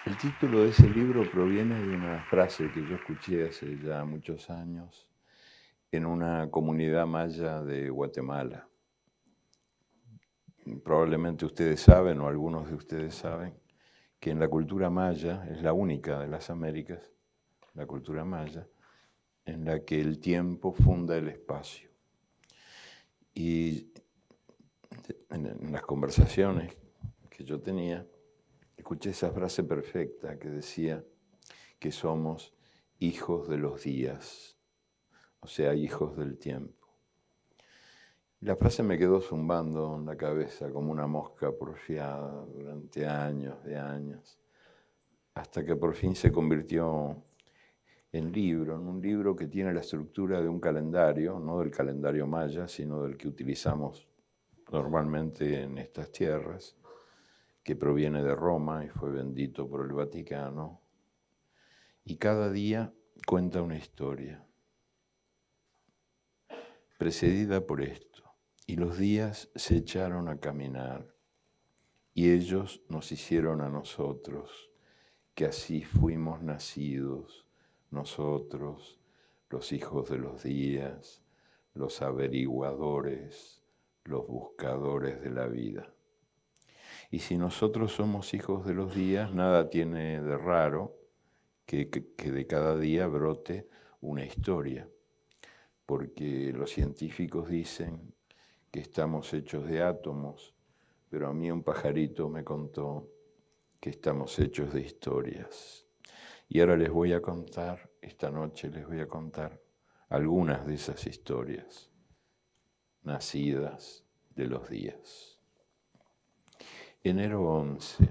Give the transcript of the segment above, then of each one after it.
El título de ese libro proviene de una frase que yo escuché hace ya muchos años en una comunidad maya de Guatemala. Probablemente ustedes saben, o algunos de ustedes saben, que en la cultura maya, es la única de las Américas, la cultura maya, en la que el tiempo funda el espacio. Y en las conversaciones que yo tenía, escuché esa frase perfecta que decía que somos hijos de los días, o sea, hijos del tiempo. La frase me quedó zumbando en la cabeza como una mosca porfiada durante años de años, hasta que por fin se convirtió en un libro que tiene la estructura de un calendario, no del calendario maya, sino del que utilizamos normalmente en estas tierras, que proviene de Roma y fue bendito por el Vaticano, y cada día cuenta una historia, precedida por esto. Y los días se echaron a caminar, y ellos nos hicieron a nosotros, que así fuimos nacidos, nosotros, los hijos de los días, los averiguadores, los buscadores de la vida. Y si nosotros somos hijos de los días, nada tiene de raro que de cada día brote una historia, porque los científicos dicen que estamos hechos de átomos, pero a mí un pajarito me contó que estamos hechos de historias. Y ahora les voy a contar, esta noche les voy a contar algunas de esas historias nacidas de los días. Enero 11,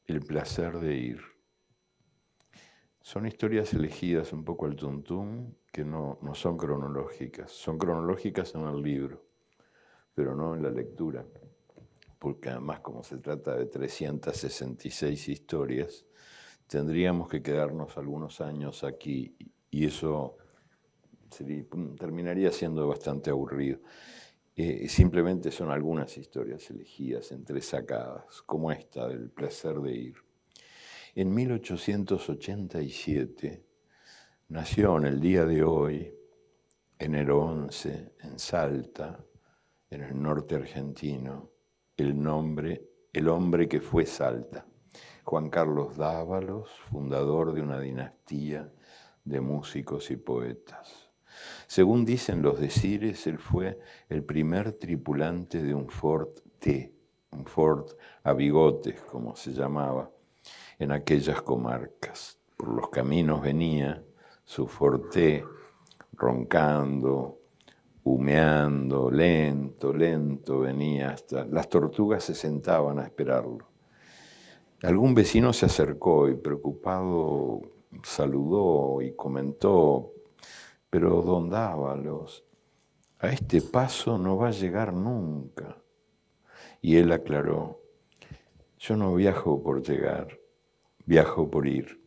el placer de ir. Son historias elegidas un poco al tuntún, que no son cronológicas. Son cronológicas en el libro, pero no en la lectura, porque además, como se trata de 366 historias, tendríamos que quedarnos algunos años aquí y eso terminaría siendo bastante aburrido. Simplemente son algunas historias elegidas, entresacadas, como esta del placer de ir. En 1887 nació en el día de hoy, enero 11, en Salta, en el norte argentino, el hombre que fue Salta, Juan Carlos Dávalos, fundador de una dinastía de músicos y poetas. Según dicen los decires, él fue el primer tripulante de un Ford T, un Ford a bigotes, como se llamaba, en aquellas comarcas. Por los caminos venía su Ford T, roncando, humeando, lento, lento venía hasta... Las tortugas se sentaban a esperarlo. Algún vecino se acercó y preocupado saludó y comentó: pero don Dávalos, a este paso no va a llegar nunca. Y él aclaró: yo no viajo por llegar, viajo por ir.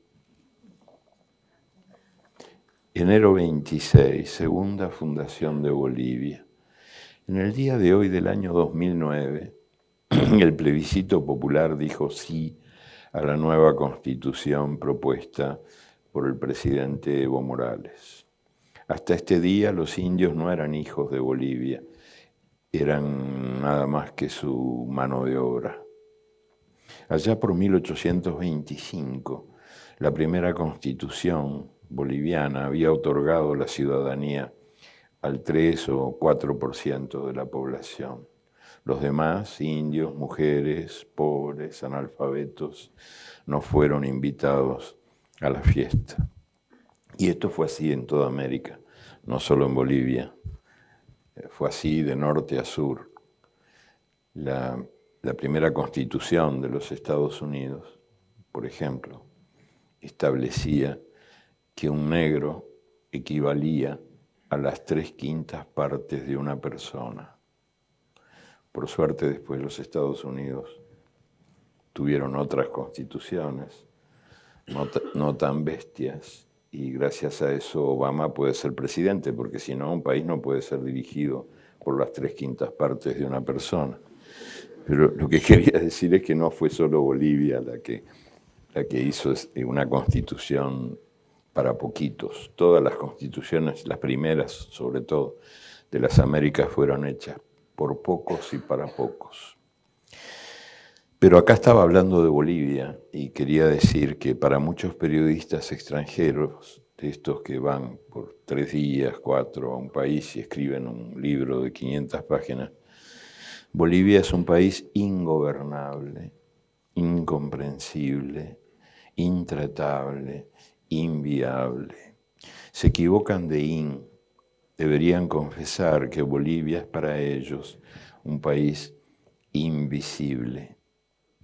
Enero 26, segunda fundación de Bolivia. En el día de hoy del año 2009, el plebiscito popular dijo sí a la nueva constitución propuesta por el presidente Evo Morales. Hasta este día los indios no eran hijos de Bolivia, eran nada más que su mano de obra. Allá por 1825, la primera constitución boliviana había otorgado la ciudadanía al 3 o 4% de la población. Los demás, indios, mujeres, pobres, analfabetos, no fueron invitados a la fiesta. Y esto fue así en toda América, no solo en Bolivia. Fue así de norte a sur. La primera constitución de los Estados Unidos, por ejemplo, establecía que un negro equivalía a las 3/5 partes de una persona. Por suerte, después los Estados Unidos tuvieron otras constituciones, no tan bestias, y gracias a eso Obama puede ser presidente, porque si no, un país no puede ser dirigido por las 3/5 partes de una persona. Pero lo que quería decir es que no fue solo Bolivia la que la que hizo una constitución para poquitos. Todas las constituciones, las primeras sobre todo, de las Américas fueron hechas por pocos y para pocos. Pero acá estaba hablando de Bolivia y quería decir que para muchos periodistas extranjeros, de estos que van por 3 días, 4 a un país y escriben un libro de 500 páginas, Bolivia es un país ingobernable, incomprensible, intratable, inviable. Se equivocan de deberían confesar que Bolivia es para ellos un país invisible.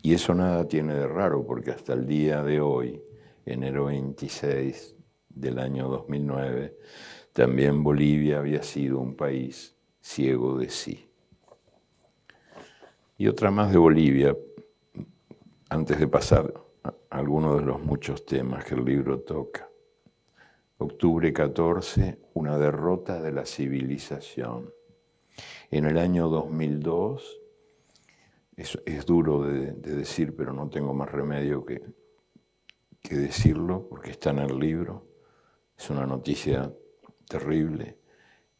Y eso nada tiene de raro, porque hasta el día de hoy, enero 26 del año 2009, también Bolivia había sido un país ciego de sí. Y otra más de Bolivia, antes de pasar a algunos de los muchos temas que el libro toca. Octubre 14, una derrota de la civilización. En el año 2002, es duro de decir, pero no tengo más remedio que decirlo, porque está en el libro. Es una noticia terrible.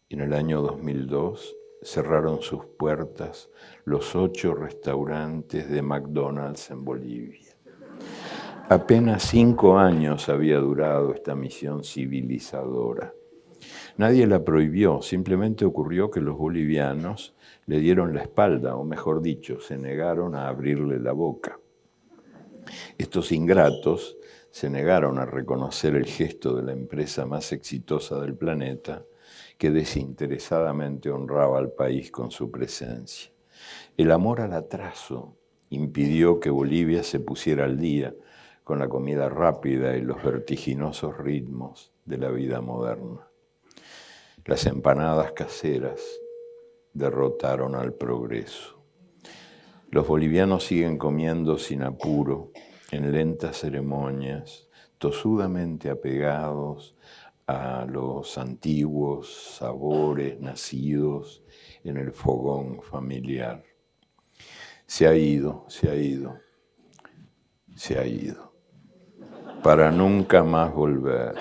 En el año 2002 cerraron sus puertas los 8 restaurantes de McDonald's en Bolivia. Apenas 5 años había durado esta misión civilizadora. Nadie la prohibió, simplemente ocurrió que los bolivianos le dieron la espalda, o mejor dicho, se negaron a abrirle la boca. Estos ingratos se negaron a reconocer el gesto de la empresa más exitosa del planeta, que desinteresadamente honraba al país con su presencia. El amor al atraso impidió que Bolivia se pusiera al día con la comida rápida y los vertiginosos ritmos de la vida moderna. Las empanadas caseras derrotaron al progreso. Los bolivianos siguen comiendo sin apuro, en lentas ceremonias, tosudamente apegados a los antiguos sabores nacidos en el fogón familiar. Se ha ido, para nunca más volver.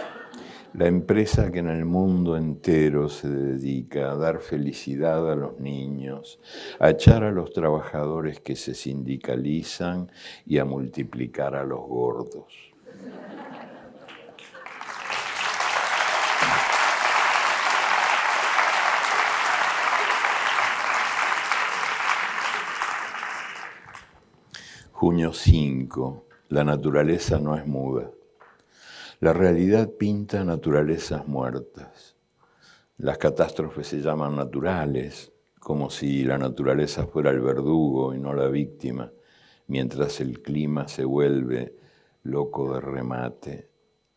La empresa que en el mundo entero se dedica a dar felicidad a los niños, a echar a los trabajadores que se sindicalizan y a multiplicar a los gordos. Junio 5. La naturaleza no es muda. La realidad pinta naturalezas muertas. Las catástrofes se llaman naturales, como si la naturaleza fuera el verdugo y no la víctima, mientras el clima se vuelve loco de remate,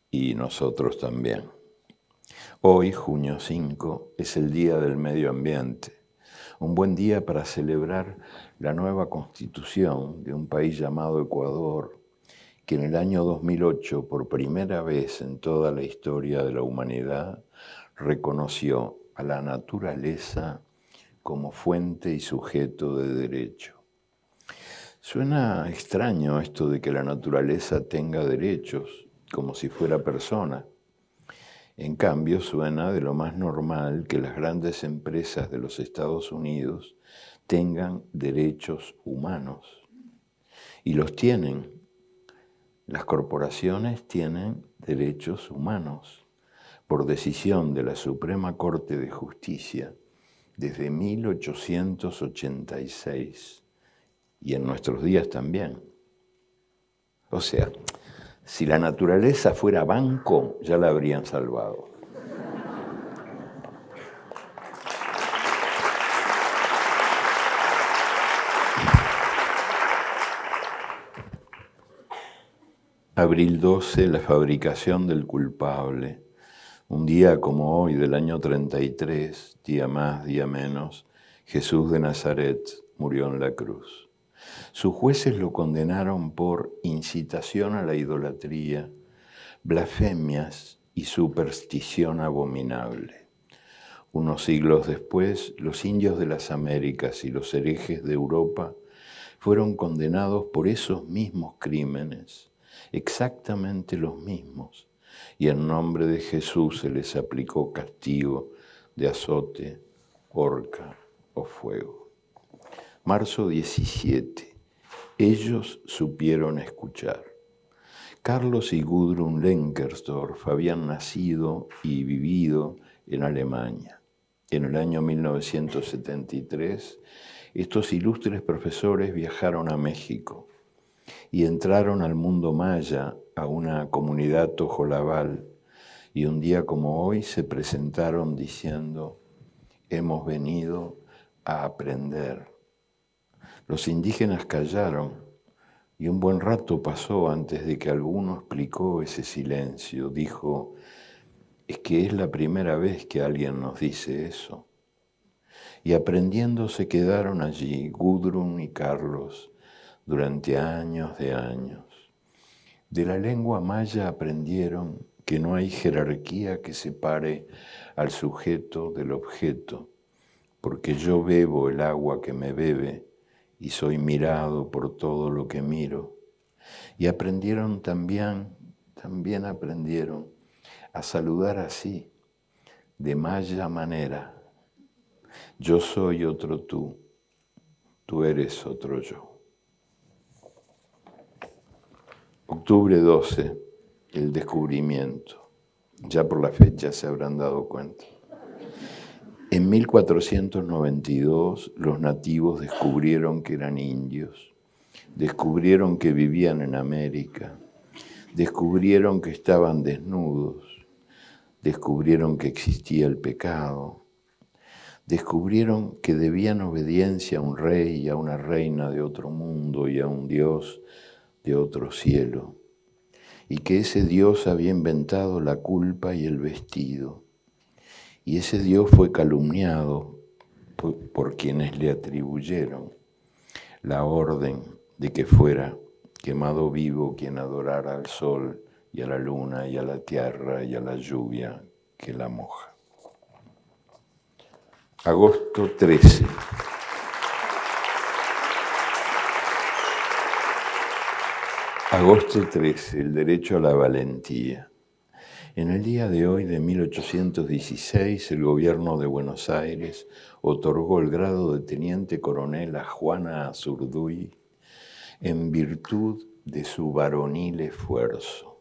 y nosotros también. Hoy, junio 5, es el Día del Medio Ambiente, un buen día para celebrar la nueva constitución de un país llamado Ecuador, que en el año 2008, por primera vez en toda la historia de la humanidad, reconoció a la naturaleza como fuente y sujeto de derecho. Suena extraño esto de que la naturaleza tenga derechos, como si fuera persona. En cambio, suena de lo más normal que las grandes empresas de los Estados Unidos tengan derechos humanos. Y los tienen. Las corporaciones tienen derechos humanos por decisión de la Suprema Corte de Justicia desde 1886 y en nuestros días también. O sea, si la naturaleza fuera banco, ya la habrían salvado. Abril 12, la fabricación del culpable. Un día como hoy del año 33, día más, día menos, Jesús de Nazaret murió en la cruz. Sus jueces lo condenaron por incitación a la idolatría, blasfemias y superstición abominable. Unos siglos después, los indios de las Américas y los herejes de Europa fueron condenados por esos mismos crímenes exactamente los mismos, y en nombre de Jesús se les aplicó castigo de azote, horca o fuego. Marzo 17. Ellos supieron escuchar. Carlos y Gudrun Lenkersdorf habían nacido y vivido en Alemania. En el año 1973, estos ilustres profesores viajaron a México y entraron al mundo maya, a una comunidad tojolabal, y un día como hoy se presentaron diciendo: hemos venido a aprender. Los indígenas callaron y un buen rato pasó antes de que alguno explicó ese silencio. Dijo: es que es la primera vez que alguien nos dice eso. Y aprendiendo se quedaron allí Gudrun y Carlos durante años de años. De la lengua maya aprendieron que no hay jerarquía que separe al sujeto del objeto, porque yo bebo el agua que me bebe y soy mirado por todo lo que miro. Y aprendieron también aprendieron a saludar así, de maya manera: yo soy otro tú, tú eres otro yo. Octubre 12, el descubrimiento. Ya por la fecha se habrán dado cuenta. En 1492 los nativos descubrieron que eran indios, descubrieron que vivían en América, descubrieron que estaban desnudos, descubrieron que existía el pecado, descubrieron que debían obediencia a un rey y a una reina de otro mundo y a un Dios de otro cielo, y que ese Dios había inventado la culpa y el vestido, y ese Dios fue calumniado por quienes le atribuyeron la orden de que fuera quemado vivo quien adorara al sol y a la luna y a la tierra y a la lluvia que la moja. Agosto 13. Agosto 13, el derecho a la valentía. En el día de hoy de 1816, el gobierno de Buenos Aires otorgó el grado de teniente coronel a Juana Azurduy en virtud de su varonil esfuerzo.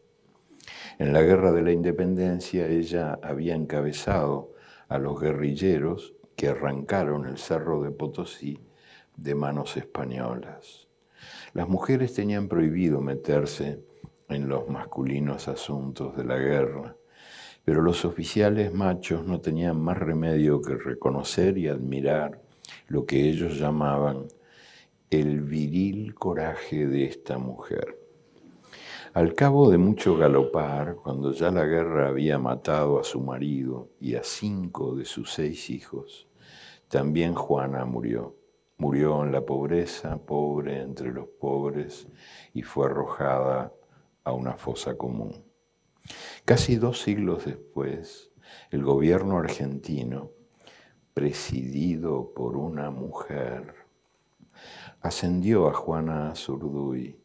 En la Guerra de la Independencia ella había encabezado a los guerrilleros que arrancaron el Cerro de Potosí de manos españolas. Las mujeres tenían prohibido meterse en los masculinos asuntos de la guerra, pero los oficiales machos no tenían más remedio que reconocer y admirar lo que ellos llamaban el viril coraje de esta mujer. Al cabo de mucho galopar, cuando ya la guerra había matado a su marido y a 5 de sus 6 hijos, también Juana murió. Murió en la pobreza, pobre entre los pobres, y fue arrojada a una fosa común. Casi 2 siglos después, el gobierno argentino, presidido por una mujer, ascendió a Juana Azurduy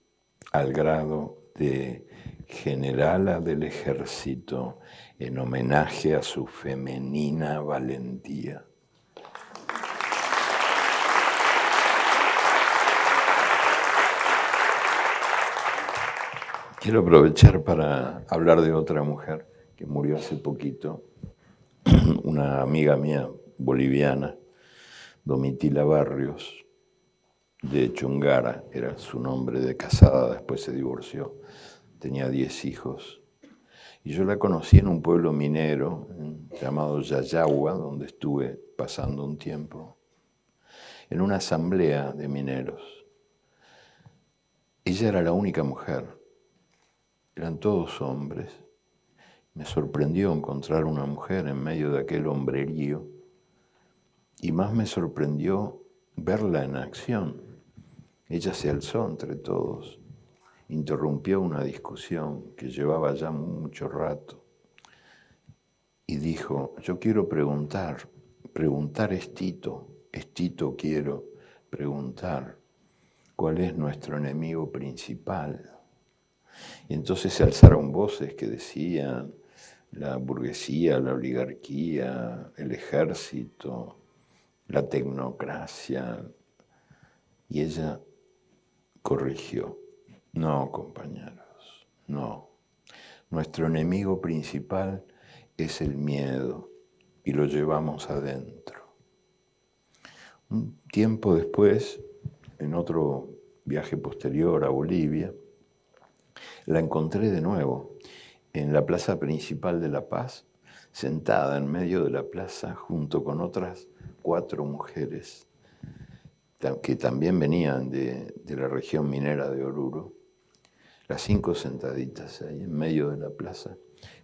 al grado de generala del ejército en homenaje a su femenina valentía. Quiero aprovechar para hablar de otra mujer que murió hace poquito, una amiga mía boliviana, Domitila Barrios, de Chungara, era su nombre de casada, después se divorció, tenía 10 hijos. Y yo la conocí en un pueblo minero llamado Yayagua, donde estuve pasando un tiempo, en una asamblea de mineros. Ella era la única mujer. Eran todos hombres. Me sorprendió encontrar una mujer en medio de aquel hombrerío y más me sorprendió verla en acción. Ella se alzó entre todos, interrumpió una discusión que llevaba ya mucho rato y dijo: yo quiero preguntar es Tito quiero preguntar, ¿cuál es nuestro enemigo principal? Y entonces se alzaron voces que decían la burguesía, la oligarquía, el ejército, la tecnocracia. Y ella corrigió: no, compañeros, no. Nuestro enemigo principal es el miedo y lo llevamos adentro. Un tiempo después, en otro viaje posterior a Bolivia, la encontré de nuevo en la plaza principal de La Paz, sentada en medio de la plaza junto con otras 4 mujeres que también venían de la región minera de Oruro, las 5 sentaditas ahí en medio de la plaza,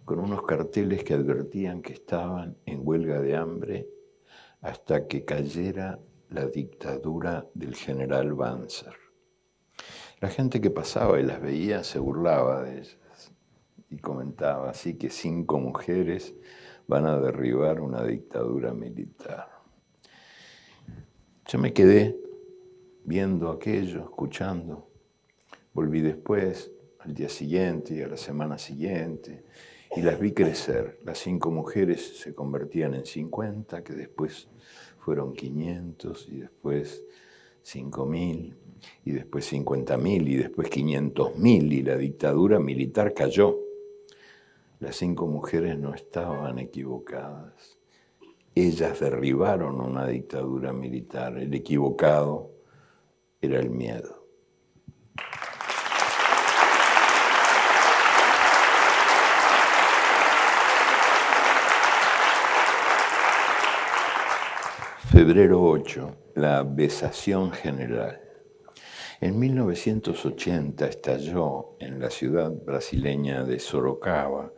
con unos carteles que advertían que estaban en huelga de hambre hasta que cayera la dictadura del general Banzer. La gente que pasaba y las veía se burlaba de ellas y comentaba: así que 5 mujeres van a derribar una dictadura militar. Yo me quedé viendo aquello, escuchando. Volví después, al día siguiente y a la semana siguiente, y las vi crecer. Las 5 mujeres se convertían en 50, que después fueron 500, y después 5.000, y después 50.000, y después 500.000, y la dictadura militar cayó. Las 5 mujeres no estaban equivocadas. Ellas derribaron una dictadura militar. El equivocado era el miedo. Febrero 8, la besación general. En 1980 estalló en la ciudad brasileña de Sorocaba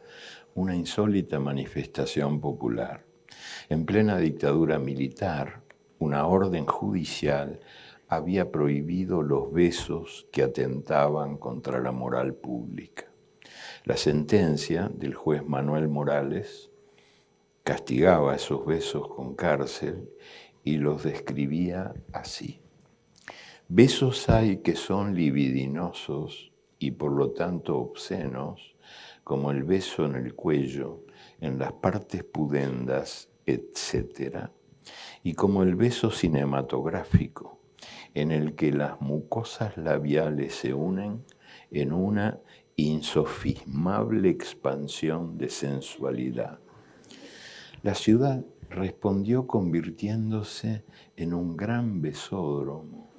una insólita manifestación popular. En plena dictadura militar, una orden judicial había prohibido los besos que atentaban contra la moral pública. La sentencia del juez Manuel Morales castigaba esos besos con cárcel y los describía así: besos hay que son libidinosos y por lo tanto obscenos, como el beso en el cuello, en las partes pudendas, etc., y como el beso cinematográfico, en el que las mucosas labiales se unen en una insofismable expansión de sensualidad. La ciudad respondió convirtiéndose en un gran besódromo.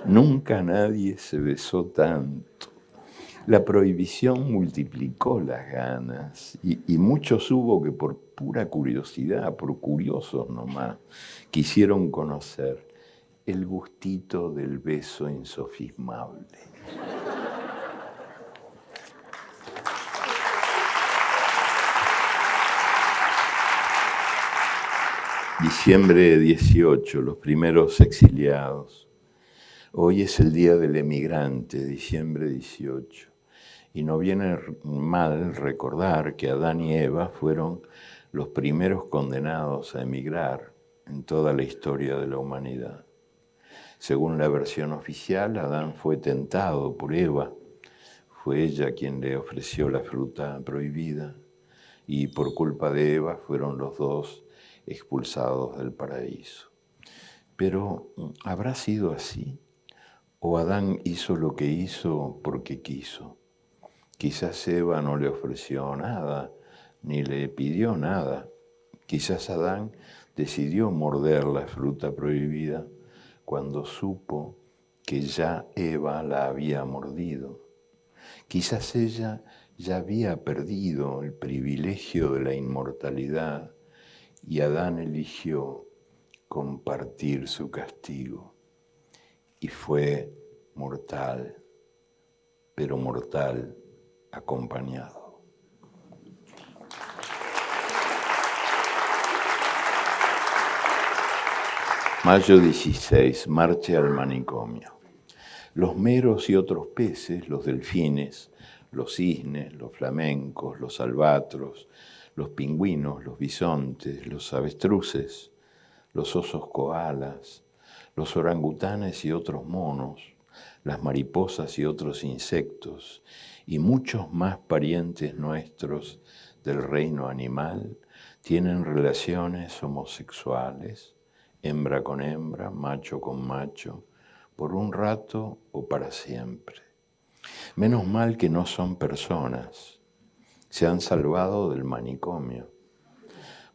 Nunca nadie se besó tanto. La prohibición multiplicó las ganas y muchos hubo que por pura curiosidad, por curiosos nomás, quisieron conocer el gustito del beso insofismable. Diciembre 18, los primeros exiliados. Hoy es el día del emigrante, diciembre 18. Y no viene mal recordar que Adán y Eva fueron los primeros condenados a emigrar en toda la historia de la humanidad. Según la versión oficial, Adán fue tentado por Eva. Fue ella quien le ofreció la fruta prohibida y por culpa de Eva fueron los dos expulsados del paraíso. Pero ¿habrá sido así? ¿O Adán hizo lo que hizo porque quiso? Quizás Eva no le ofreció nada, ni le pidió nada. Quizás Adán decidió morder la fruta prohibida cuando supo que ya Eva la había mordido. Quizás ella ya había perdido el privilegio de la inmortalidad y Adán eligió compartir su castigo. Y fue mortal, pero mortal acompañado. Mayo 16, marcha al manicomio. Los meros y otros peces, los delfines, los cisnes, los flamencos, los albatros, los pingüinos, los bisontes, los avestruces, los osos koalas, los orangutanes y otros monos, las mariposas y otros insectos, y muchos más parientes nuestros del reino animal tienen relaciones homosexuales, hembra con hembra, macho con macho, por un rato o para siempre. Menos mal que no son personas, se han salvado del manicomio,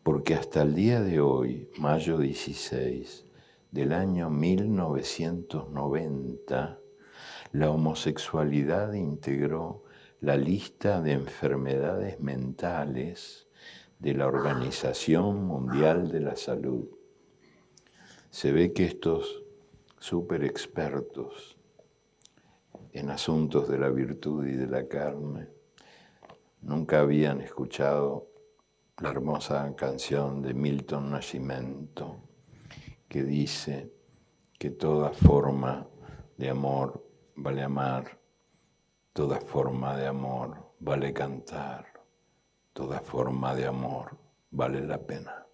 porque hasta el día de hoy, mayo 16 del año 1990, la homosexualidad integró la lista de enfermedades mentales de la Organización Mundial de la Salud. Se ve que estos súper expertos en asuntos de la virtud y de la carne nunca habían escuchado la hermosa canción de Milton Nascimento que dice que toda forma de amor vale amar, toda forma de amor vale cantar, toda forma de amor vale la pena.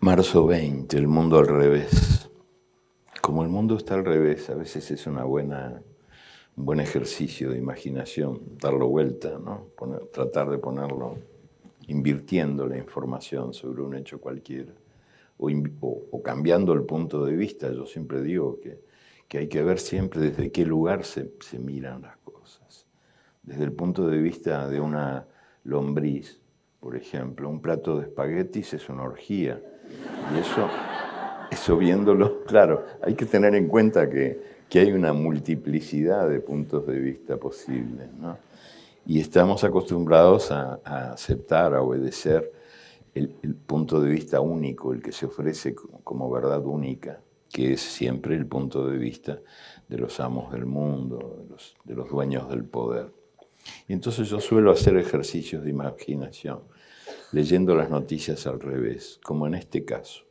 Marzo 20, el mundo al revés. Como el mundo está al revés, a veces es un buen ejercicio de imaginación, darlo vuelta, ¿no? Tratar de ponerlo, invirtiendo la información sobre un hecho cualquiera, o cambiando el punto de vista. Yo siempre digo que hay que ver siempre desde qué lugar se miran las cosas. Desde el punto de vista de una lombriz, por ejemplo, un plato de espaguetis es una orgía. Y eso viéndolo, claro, hay que tener en cuenta que hay una multiplicidad de puntos de vista posibles, ¿no? Y estamos acostumbrados a aceptar, a obedecer el punto de vista único, el que se ofrece como verdad única, que es siempre el punto de vista de los amos del mundo, de los dueños del poder. Y entonces yo suelo hacer ejercicios de imaginación, leyendo las noticias al revés, como en este caso.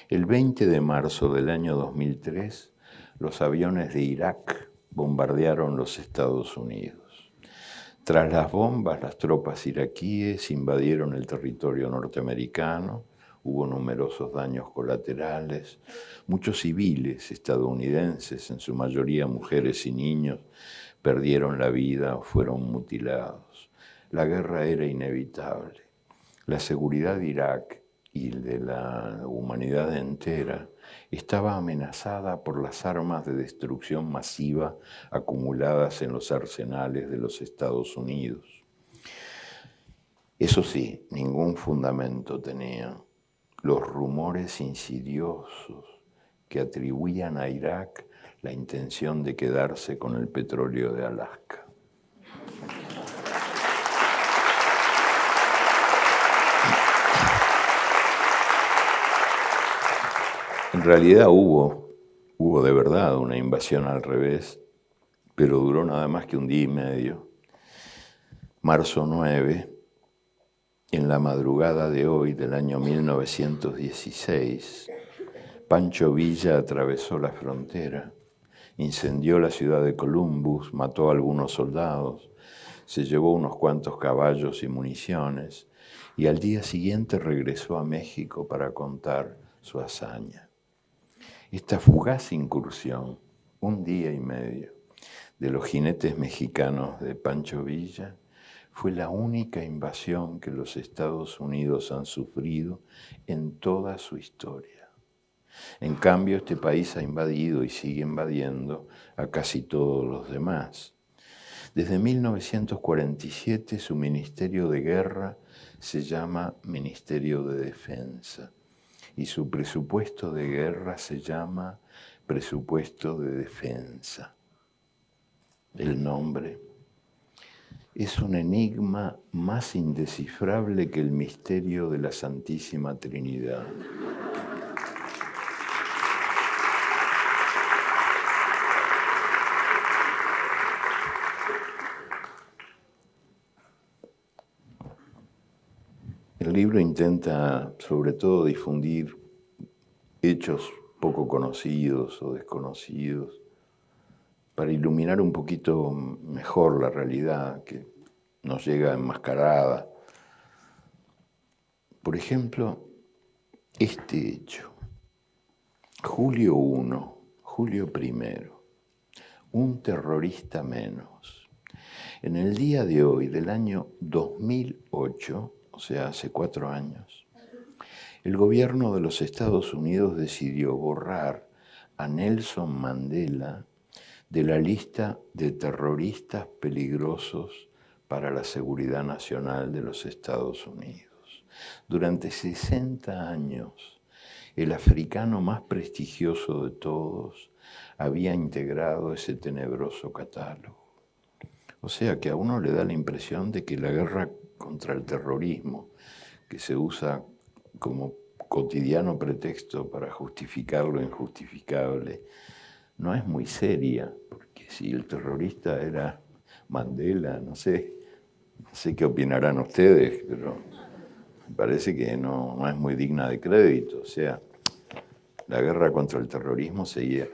El 20 de marzo del año 2003, los aviones de Irak bombardearon los Estados Unidos. Tras las bombas, las tropas iraquíes invadieron el territorio norteamericano, hubo numerosos daños colaterales, muchos civiles estadounidenses, en su mayoría mujeres y niños, perdieron la vida o fueron mutilados. La guerra era inevitable. La seguridad de Irak y de la humanidad entera estaba amenazada por las armas de destrucción masiva acumuladas en los arsenales de los Estados Unidos. Eso sí, ningún fundamento tenían los rumores insidiosos que atribuían a Irak la intención de quedarse con el petróleo de Alaska. En realidad hubo de verdad una invasión al revés, pero duró nada más que un día y medio. Marzo 9, en la madrugada de hoy del año 1916, Pancho Villa atravesó la frontera, incendió la ciudad de Columbus, mató a algunos soldados, se llevó unos cuantos caballos y municiones, y al día siguiente regresó a México para contar su hazaña. Esta fugaz incursión, un día y medio, de los jinetes mexicanos de Pancho Villa, fue la única invasión que los Estados Unidos han sufrido en toda su historia. En cambio, este país ha invadido y sigue invadiendo a casi todos los demás. Desde 1947 su Ministerio de Guerra se llama Ministerio de Defensa y su presupuesto de guerra se llama Presupuesto de Defensa. El nombre es un enigma más indescifrable que el misterio de la Santísima Trinidad. El libro intenta, sobre todo, difundir hechos poco conocidos o desconocidos para iluminar un poquito mejor la realidad que nos llega enmascarada Por ejemplo, este hecho. Julio 1, Julio 1, un terrorista menos. En el día de hoy, del año 2008, o sea, hace 4 años, el gobierno de los Estados Unidos decidió borrar a Nelson Mandela de la lista de terroristas peligrosos para la seguridad nacional de los Estados Unidos. Durante 60 años, el africano más prestigioso de todos había integrado ese tenebroso catálogo. O sea que a uno le da la impresión de que la guerra contra el terrorismo, que se usa como cotidiano pretexto para justificar lo injustificable, no es muy seria, porque si el terrorista era Mandela, no sé qué opinarán ustedes, pero me parece que no es muy digna de crédito. O sea, la guerra contra el terrorismo sería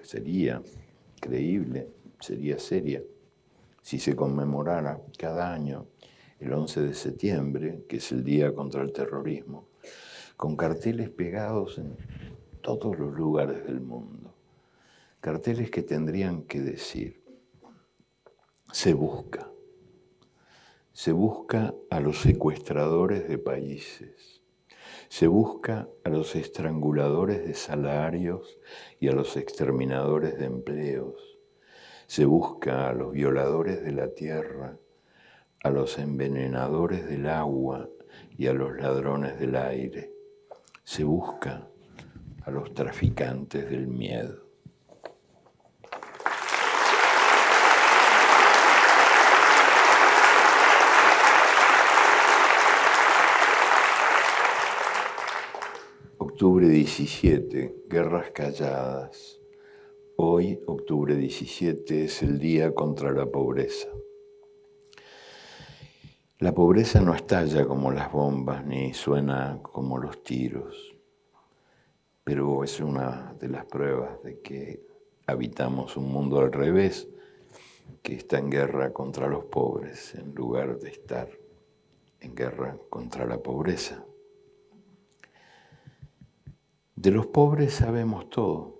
creíble, sería seria, si se conmemorara cada año el 11 de septiembre, que es el Día contra el Terrorismo, con carteles pegados en todos los lugares del mundo. Carteles que tendrían que decir: se busca a los secuestradores de países, se busca a los estranguladores de salarios y a los exterminadores de empleos, se busca a los violadores de la tierra, a los envenenadores del agua y a los ladrones del aire, se busca a los traficantes del miedo. Octubre 17, guerras calladas. Hoy, octubre 17, es el día contra la pobreza. La pobreza no estalla como las bombas ni suena como los tiros, pero es una de las pruebas de que habitamos un mundo al revés, que está en guerra contra los pobres en lugar de estar en guerra contra la pobreza. De los pobres sabemos todo: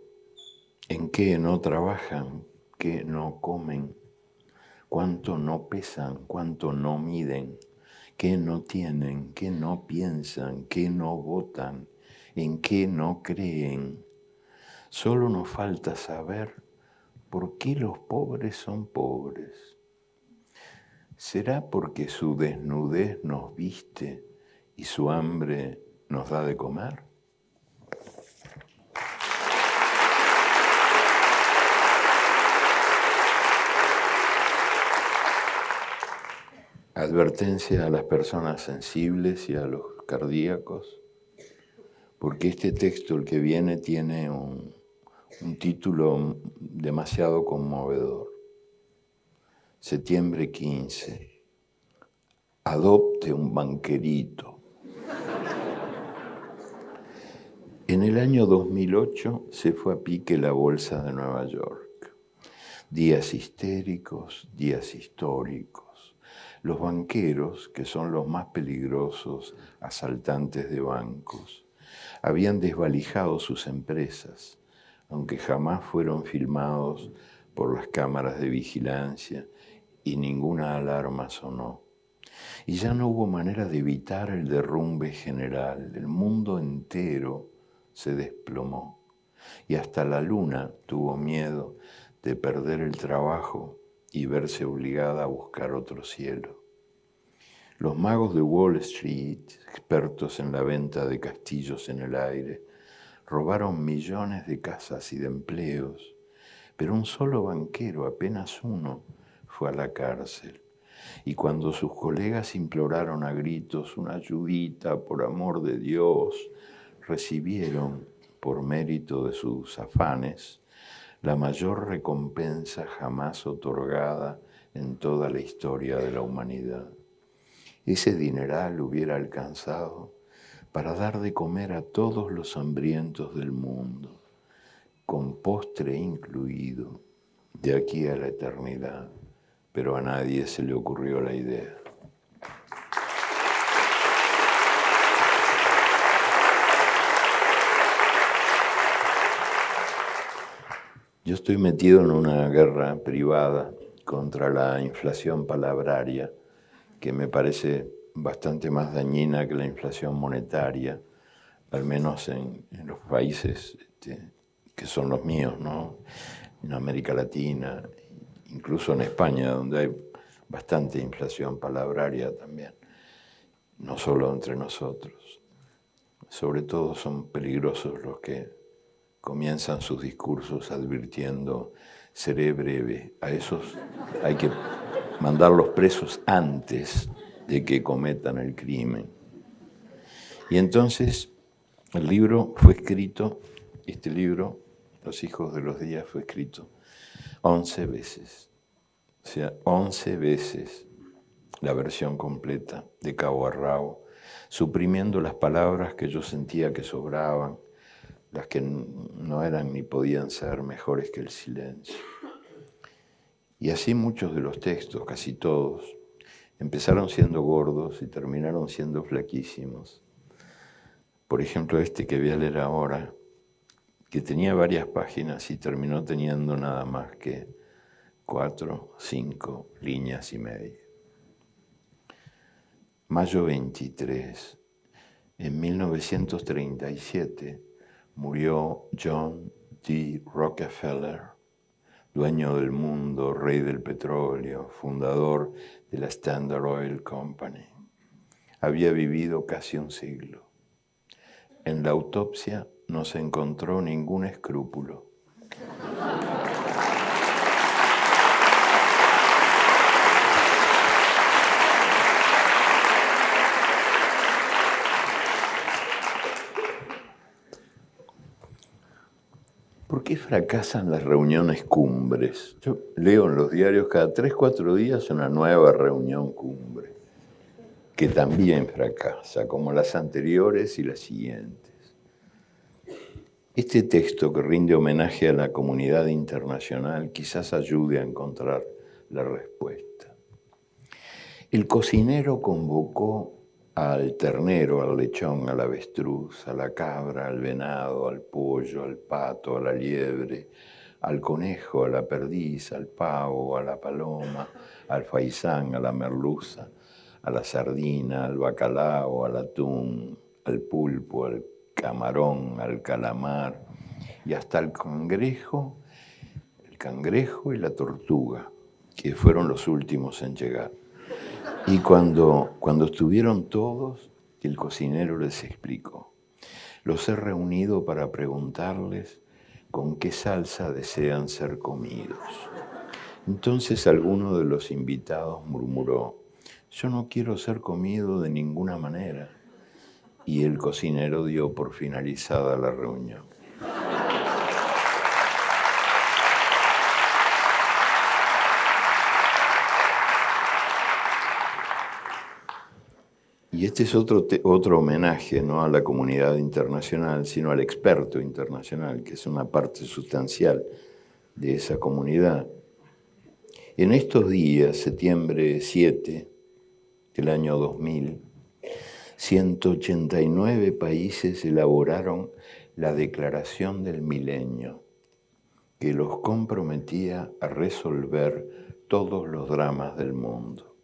en qué no trabajan, qué no comen, cuánto no pesan, cuánto no miden, qué no tienen, qué no piensan, qué no votan, en qué no creen. Solo nos falta saber por qué los pobres son pobres. ¿Será porque su desnudez nos viste y su hambre nos da de comer? Advertencia a las personas sensibles y a los cardíacos, porque este texto, el que viene, tiene un título demasiado conmovedor. Septiembre 15. Adopte un banquerito. En el año 2008 se fue a pique la bolsa de Nueva York. Días histéricos, días históricos. Los banqueros, que son los más peligrosos asaltantes de bancos, habían desvalijado sus empresas, aunque jamás fueron filmados por las cámaras de vigilancia y ninguna alarma sonó. Y ya no hubo manera de evitar el derrumbe general. El mundo entero se desplomó y hasta la luna tuvo miedo de perder el trabajo y verse obligada a buscar otro cielo. Los magos de Wall Street, expertos en la venta de castillos en el aire, robaron millones de casas y de empleos, pero un solo banquero, apenas uno, fue a la cárcel. Y cuando sus colegas imploraron a gritos una ayudita, por amor de Dios, recibieron, por mérito de sus afanes, la mayor recompensa jamás otorgada en toda la historia de la humanidad. Ese dineral hubiera alcanzado para dar de comer a todos los hambrientos del mundo, con postre incluido, de aquí a la eternidad, pero a nadie se le ocurrió la idea. Yo estoy metido en una guerra privada contra la inflación palabraria, que me parece bastante más dañina que la inflación monetaria, al menos en los países que son los míos, ¿no? En América Latina, incluso en España, donde hay bastante inflación palabraria también, no solo entre nosotros. Sobre todo son peligrosos los que comienzan sus discursos advirtiendo: seré breve. A esos hay que mandarlos presos antes de que cometan el crimen. Y entonces el libro fue escrito, este libro, Los hijos de los días, fue escrito 11 veces. O sea, 11 veces la versión completa, de cabo a rabo, suprimiendo las palabras que yo sentía que sobraban, las que no eran ni podían ser mejores que el silencio. Y así muchos de los textos, casi todos, empezaron siendo gordos y terminaron siendo flaquísimos. Por ejemplo, este que voy a leer ahora, que tenía varias páginas y terminó teniendo nada más que 4, 5 líneas y media. Mayo 23. En 1937 murió John D. Rockefeller, dueño del mundo, rey del petróleo, fundador de la Standard Oil Company. Había vivido casi un siglo. En la autopsia no se encontró ningún escrúpulo. ¿Por qué fracasan las reuniones cumbres? Yo leo en los diarios cada 3, 4 días una nueva reunión cumbre, que también fracasa, como las anteriores y las siguientes. Este texto, que rinde homenaje a la comunidad internacional, quizás ayude a encontrar la respuesta. El cocinero convocó al ternero, al lechón, al avestruz, a la cabra, al venado, al pollo, al pato, a la liebre, al conejo, a la perdiz, al pavo, a la paloma, al faisán, a la merluza, a la sardina, al bacalao, al atún, al pulpo, al camarón, al calamar y hasta el cangrejo y la tortuga, que fueron los últimos en llegar. Y cuando estuvieron todos, el cocinero les explicó: los he reunido para preguntarles con qué salsa desean ser comidos. Entonces alguno de los invitados murmuró: yo no quiero ser comido de ninguna manera. Y el cocinero dio por finalizada la reunión. Y este es otro homenaje, no a la comunidad internacional, sino al experto internacional, que es una parte sustancial de esa comunidad. En estos días, septiembre 7 del año 2000, 189 países elaboraron la Declaración del Milenio, que los comprometía a resolver todos los dramas del mundo.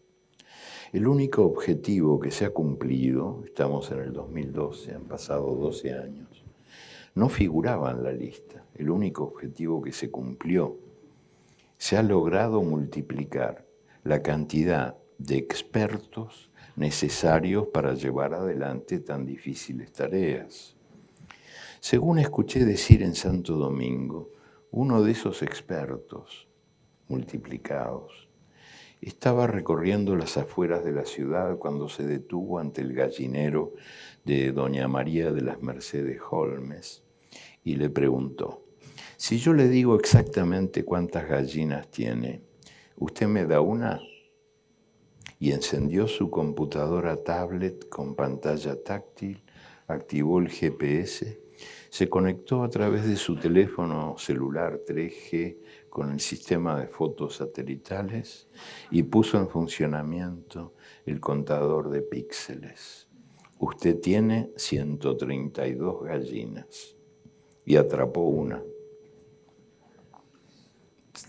El único objetivo que se ha cumplido, estamos en el 2012, han pasado 12 años, no figuraba en la lista. El único objetivo que se cumplió: se ha logrado multiplicar la cantidad de expertos necesarios para llevar adelante tan difíciles tareas. Según escuché decir en Santo Domingo, uno de esos expertos multiplicados estaba recorriendo las afueras de la ciudad cuando se detuvo ante el gallinero de doña María de las Mercedes Holmes y le preguntó: si yo le digo exactamente cuántas gallinas tiene, ¿usted me da una? Y encendió su computadora tablet con pantalla táctil, activó el GPS, se conectó a través de su teléfono celular 3G con el sistema de fotos satelitales y puso en funcionamiento el contador de píxeles. Usted tiene 132 gallinas y atrapó una.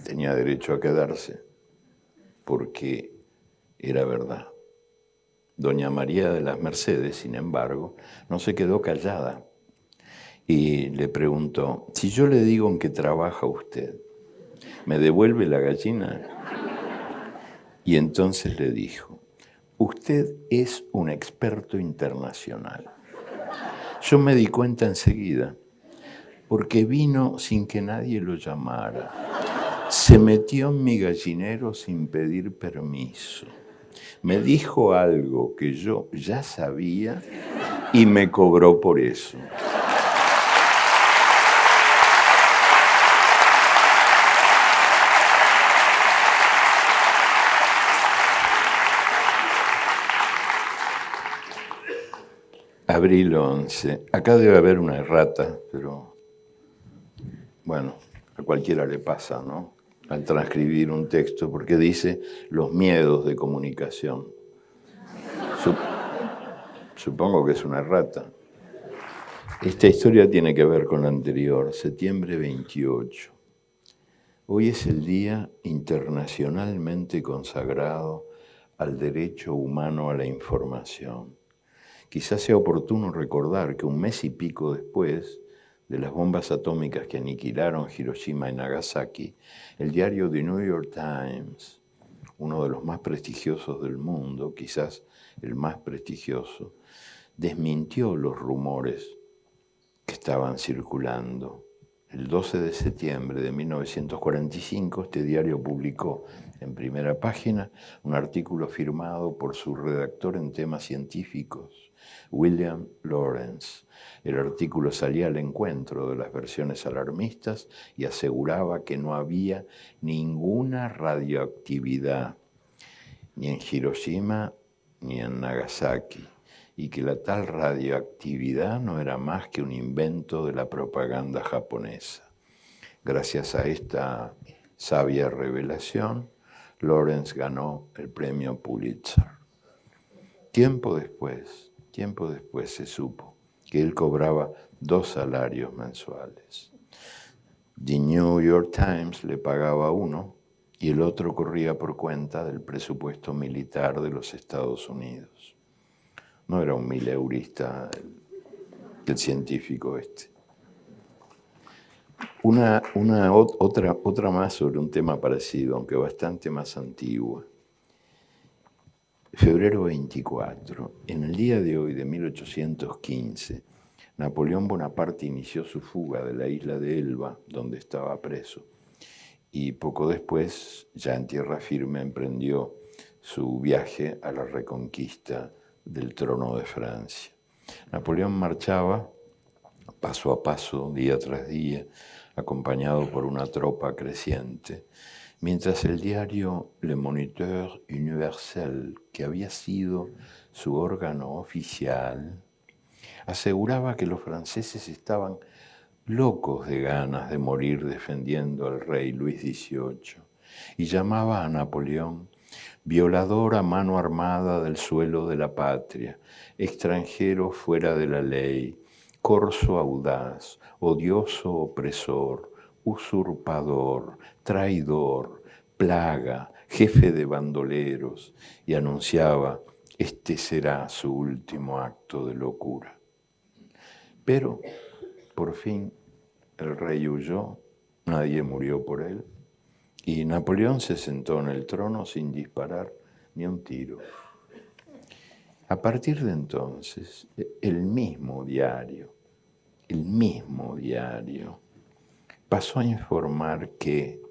tenía derecho a quedarse porque era verdad. Doña María de las Mercedes, sin embargo, no se quedó callada y le preguntó: si yo le digo en qué trabaja usted, ¿me devuelve la gallina? Y entonces le dijo: usted es un experto internacional. Yo me di cuenta enseguida, porque vino sin que nadie lo llamara. Se metió en mi gallinero sin pedir permiso. Me dijo algo que yo ya sabía y me cobró por eso. Abril 11. Acá debe haber una errata, pero bueno, a cualquiera le pasa, ¿no? Al transcribir un texto, porque dice los miedos de comunicación. Supongo que es una errata. Esta historia tiene que ver con la anterior, septiembre 28. Hoy es el día internacionalmente consagrado al derecho humano a la información. Quizás sea oportuno recordar que un mes y pico después de las bombas atómicas que aniquilaron Hiroshima y Nagasaki, el diario The New York Times, uno de los más prestigiosos del mundo, quizás el más prestigioso, desmintió los rumores que estaban circulando. El 12 de septiembre de 1945, este diario publicó en primera página un artículo firmado por su redactor en temas científicos, William Lawrence. El artículo salía al encuentro de las versiones alarmistas y aseguraba que no había ninguna radioactividad, ni en Hiroshima ni en Nagasaki, y que la tal radioactividad no era más que un invento de la propaganda japonesa. Gracias a esta sabia revelación, Lawrence ganó el premio Pulitzer. Tiempo después se supo que él cobraba 2 salarios mensuales. The New York Times le pagaba uno y el otro corría por cuenta del presupuesto militar de los Estados Unidos. No era un mileurista el científico este. Otra más sobre un tema parecido, aunque bastante más antiguo. Febrero 24. En el día de hoy, de 1815, Napoleón Bonaparte inició su fuga de la isla de Elba, donde estaba preso, y poco después, ya en tierra firme, emprendió su viaje a la reconquista del trono de Francia. Napoleón marchaba paso a paso, día tras día, acompañado por una tropa creciente, mientras el diario Le Moniteur Universel, que había sido su órgano oficial, aseguraba que los franceses estaban locos de ganas de morir defendiendo al rey Luis XVIII y llamaba a Napoleón violador a mano armada del suelo de la patria, extranjero fuera de la ley, corso audaz, odioso opresor, usurpador, traidor, plaga, jefe de bandoleros, y anunciaba: este será su último acto de locura. Pero, por fin, el rey huyó, nadie murió por él, y Napoleón se sentó en el trono sin disparar ni un tiro. A partir de entonces, el mismo diario, pasó a informar que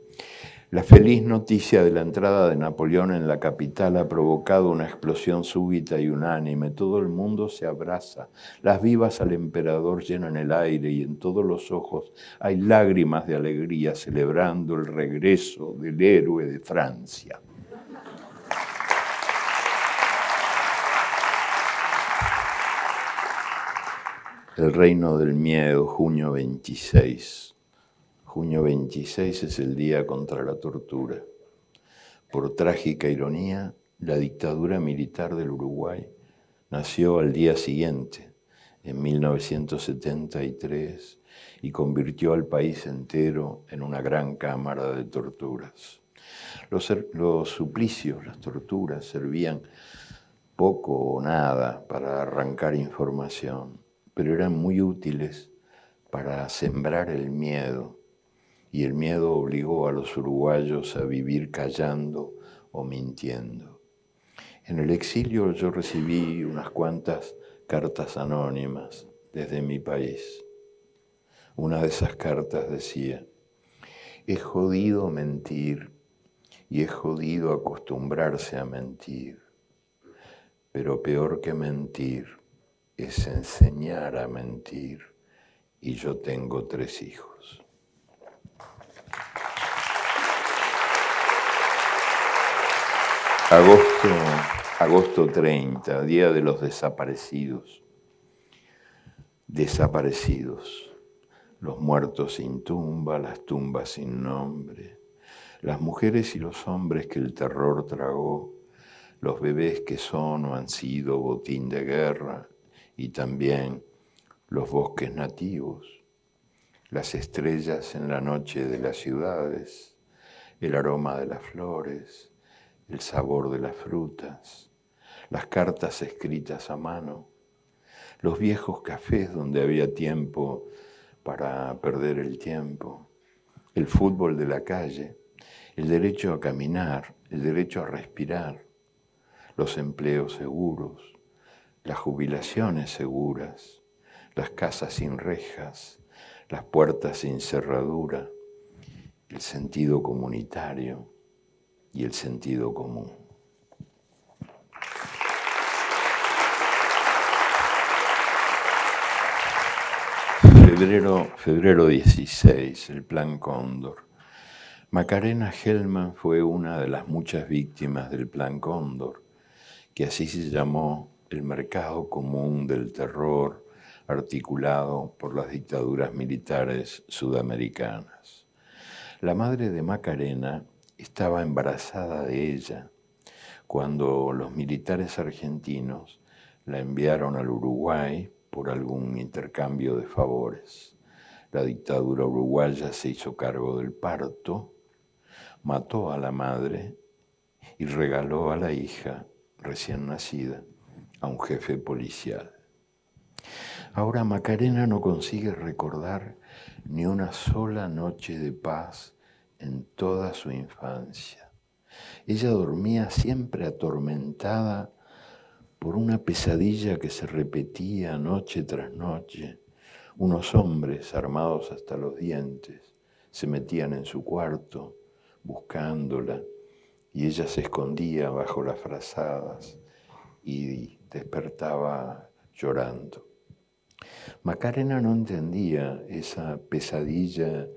la feliz noticia de la entrada de Napoleón en la capital ha provocado una explosión súbita y unánime. Todo el mundo se abraza. Las vivas al emperador llenan el aire y en todos los ojos hay lágrimas de alegría celebrando el regreso del héroe de Francia. El reino del miedo, junio 26. Junio 26 es el día contra la tortura. Por trágica ironía, la dictadura militar del Uruguay nació al día siguiente, en 1973 y convirtió al país entero en una gran cámara de torturas. Los suplicios, las torturas, servían poco o nada para arrancar información, pero eran muy útiles para sembrar el miedo, y el miedo obligó a los uruguayos a vivir callando o mintiendo. En el exilio yo recibí unas cuantas cartas anónimas desde mi país. Una de esas cartas decía: es jodido mentir y es jodido acostumbrarse a mentir, pero peor que mentir es enseñar a mentir, y yo tengo 3 hijos. Agosto 30, Día de los Desaparecidos. Desaparecidos. Los muertos sin tumba, las tumbas sin nombre. Las mujeres y los hombres que el terror tragó. Los bebés que son o han sido botín de guerra. Y también los bosques nativos. Las estrellas en la noche de las ciudades. El aroma de las flores. El sabor de las frutas, las cartas escritas a mano, los viejos cafés donde había tiempo para perder el tiempo, el fútbol de la calle, el derecho a caminar, el derecho a respirar, los empleos seguros, las jubilaciones seguras, las casas sin rejas, las puertas sin cerradura, el sentido comunitario y el sentido común. Febrero 16, el Plan Cóndor. Macarena Gelman fue una de las muchas víctimas del Plan Cóndor, que así se llamó el mercado común del terror articulado por las dictaduras militares sudamericanas. La madre de Macarena estaba embarazada de ella cuando los militares argentinos la enviaron al Uruguay por algún intercambio de favores. La dictadura uruguaya se hizo cargo del parto, mató a la madre y regaló a la hija recién nacida a un jefe policial. Ahora Macarena no consigue recordar ni una sola noche de paz en toda su infancia. Ella dormía siempre atormentada por una pesadilla que se repetía noche tras noche. Unos hombres armados hasta los dientes se metían en su cuarto buscándola y ella se escondía bajo las frazadas y despertaba llorando. Macarena no entendía esa pesadilla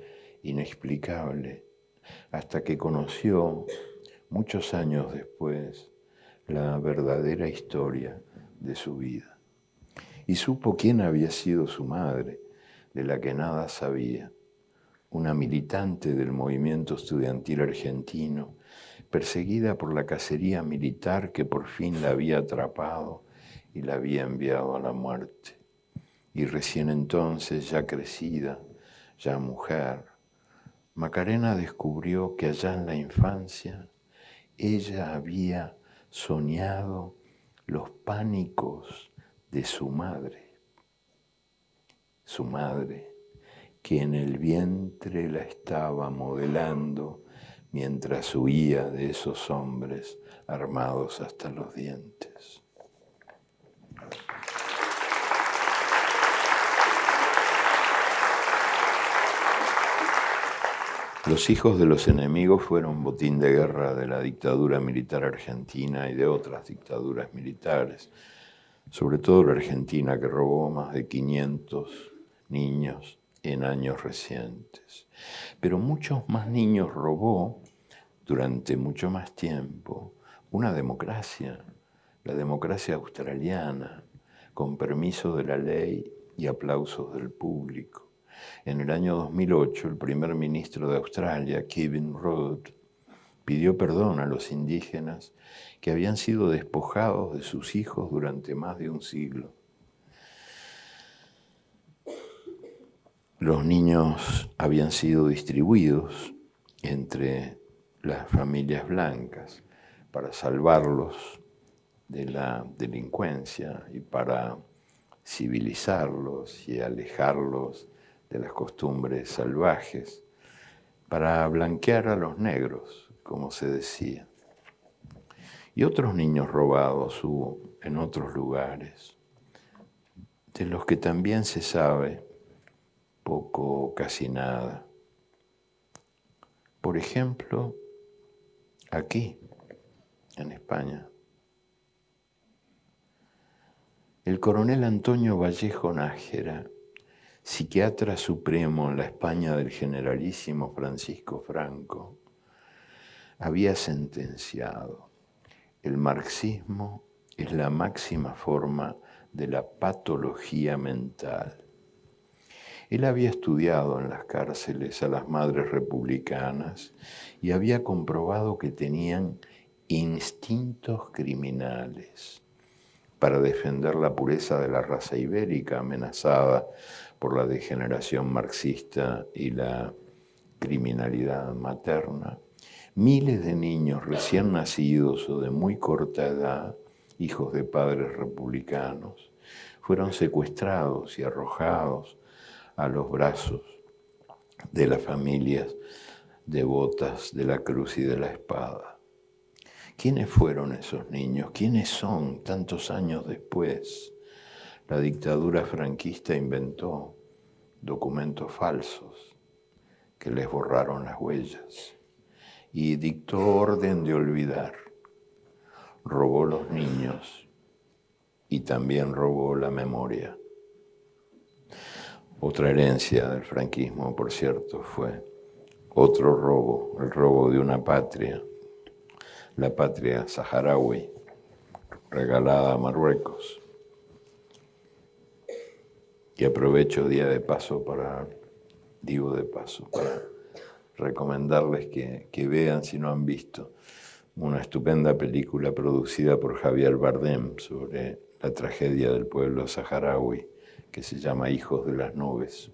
inexplicable hasta que conoció, muchos años después, la verdadera historia de su vida. Y supo quién había sido su madre, de la que nada sabía, una militante del movimiento estudiantil argentino, perseguida por la cacería militar que por fin la había atrapado y la había enviado a la muerte. Y recién entonces, ya crecida, ya mujer, Macarena descubrió que allá en la infancia ella había soñado los pánicos de su madre que en el vientre la estaba modelando mientras huía de esos hombres armados hasta los dientes. Los hijos de los enemigos fueron botín de guerra de la dictadura militar argentina y de otras dictaduras militares, sobre todo la Argentina, que robó más de 500 niños en años recientes. Pero muchos más niños robó durante mucho más tiempo una democracia, la democracia australiana, con permiso de la ley y aplausos del público. En el año 2008, el primer ministro de Australia, Kevin Rudd, pidió perdón a los indígenas que habían sido despojados de sus hijos durante más de un siglo. Los niños habían sido distribuidos entre las familias blancas para salvarlos de la delincuencia y para civilizarlos y alejarlos de las costumbres salvajes, para blanquear a los negros, como se decía. Y otros niños robados hubo en otros lugares, de los que también se sabe poco o casi nada. Por ejemplo, aquí, en España, el coronel Antonio Vallejo Nájera, psiquiatra supremo en la España del generalísimo Francisco Franco, había sentenciado: el marxismo es la máxima forma de la patología mental. Él había estudiado en las cárceles a las madres republicanas y había comprobado que tenían instintos criminales para defender la pureza de la raza ibérica amenazada por la degeneración marxista y la criminalidad materna. Miles de niños recién nacidos o de muy corta edad, hijos de padres republicanos, fueron secuestrados y arrojados a los brazos de las familias devotas de la cruz y de la espada. ¿Quiénes fueron esos niños? ¿Quiénes son tantos años después? La dictadura franquista inventó documentos falsos que les borraron las huellas y dictó orden de olvidar. Robó los niños y también robó la memoria. Otra herencia del franquismo, por cierto, fue otro robo, el robo de una patria, la patria saharaui, regalada a Marruecos. Y aprovecho día de paso para recomendarles que vean, si no han visto, una estupenda película producida por Javier Bardem sobre la tragedia del pueblo saharaui, que se llama Hijos de las Nubes.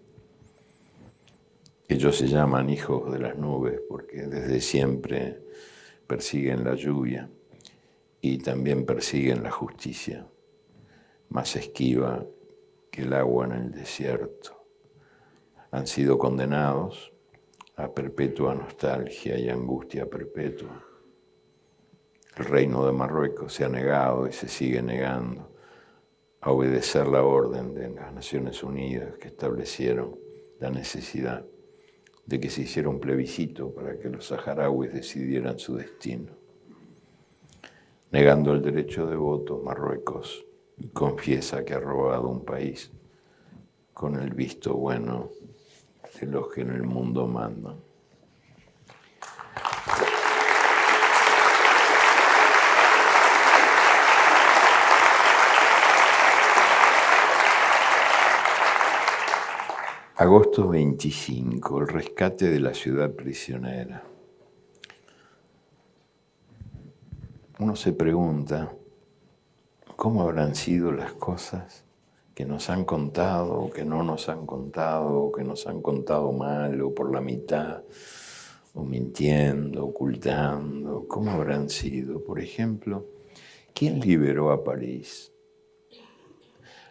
Ellos se llaman hijos de las nubes porque desde siempre persiguen la lluvia y también persiguen la justicia, más esquiva que el agua en el desierto. Han sido condenados a perpetua nostalgia y angustia perpetua. El reino de Marruecos se ha negado y se sigue negando a obedecer la orden de las Naciones Unidas que establecieron la necesidad de que se hiciera un plebiscito para que los saharauis decidieran su destino. Negando el derecho de voto, Marruecos confiesa que ha robado un país con el visto bueno de los que en el mundo mandan. Agosto 25, el rescate de la ciudad prisionera. Uno se pregunta, ¿cómo habrán sido las cosas que nos han contado, o que no nos han contado, o que nos han contado mal, o por la mitad, o mintiendo, ocultando? ¿Cómo habrán sido? Por ejemplo, ¿quién liberó a París?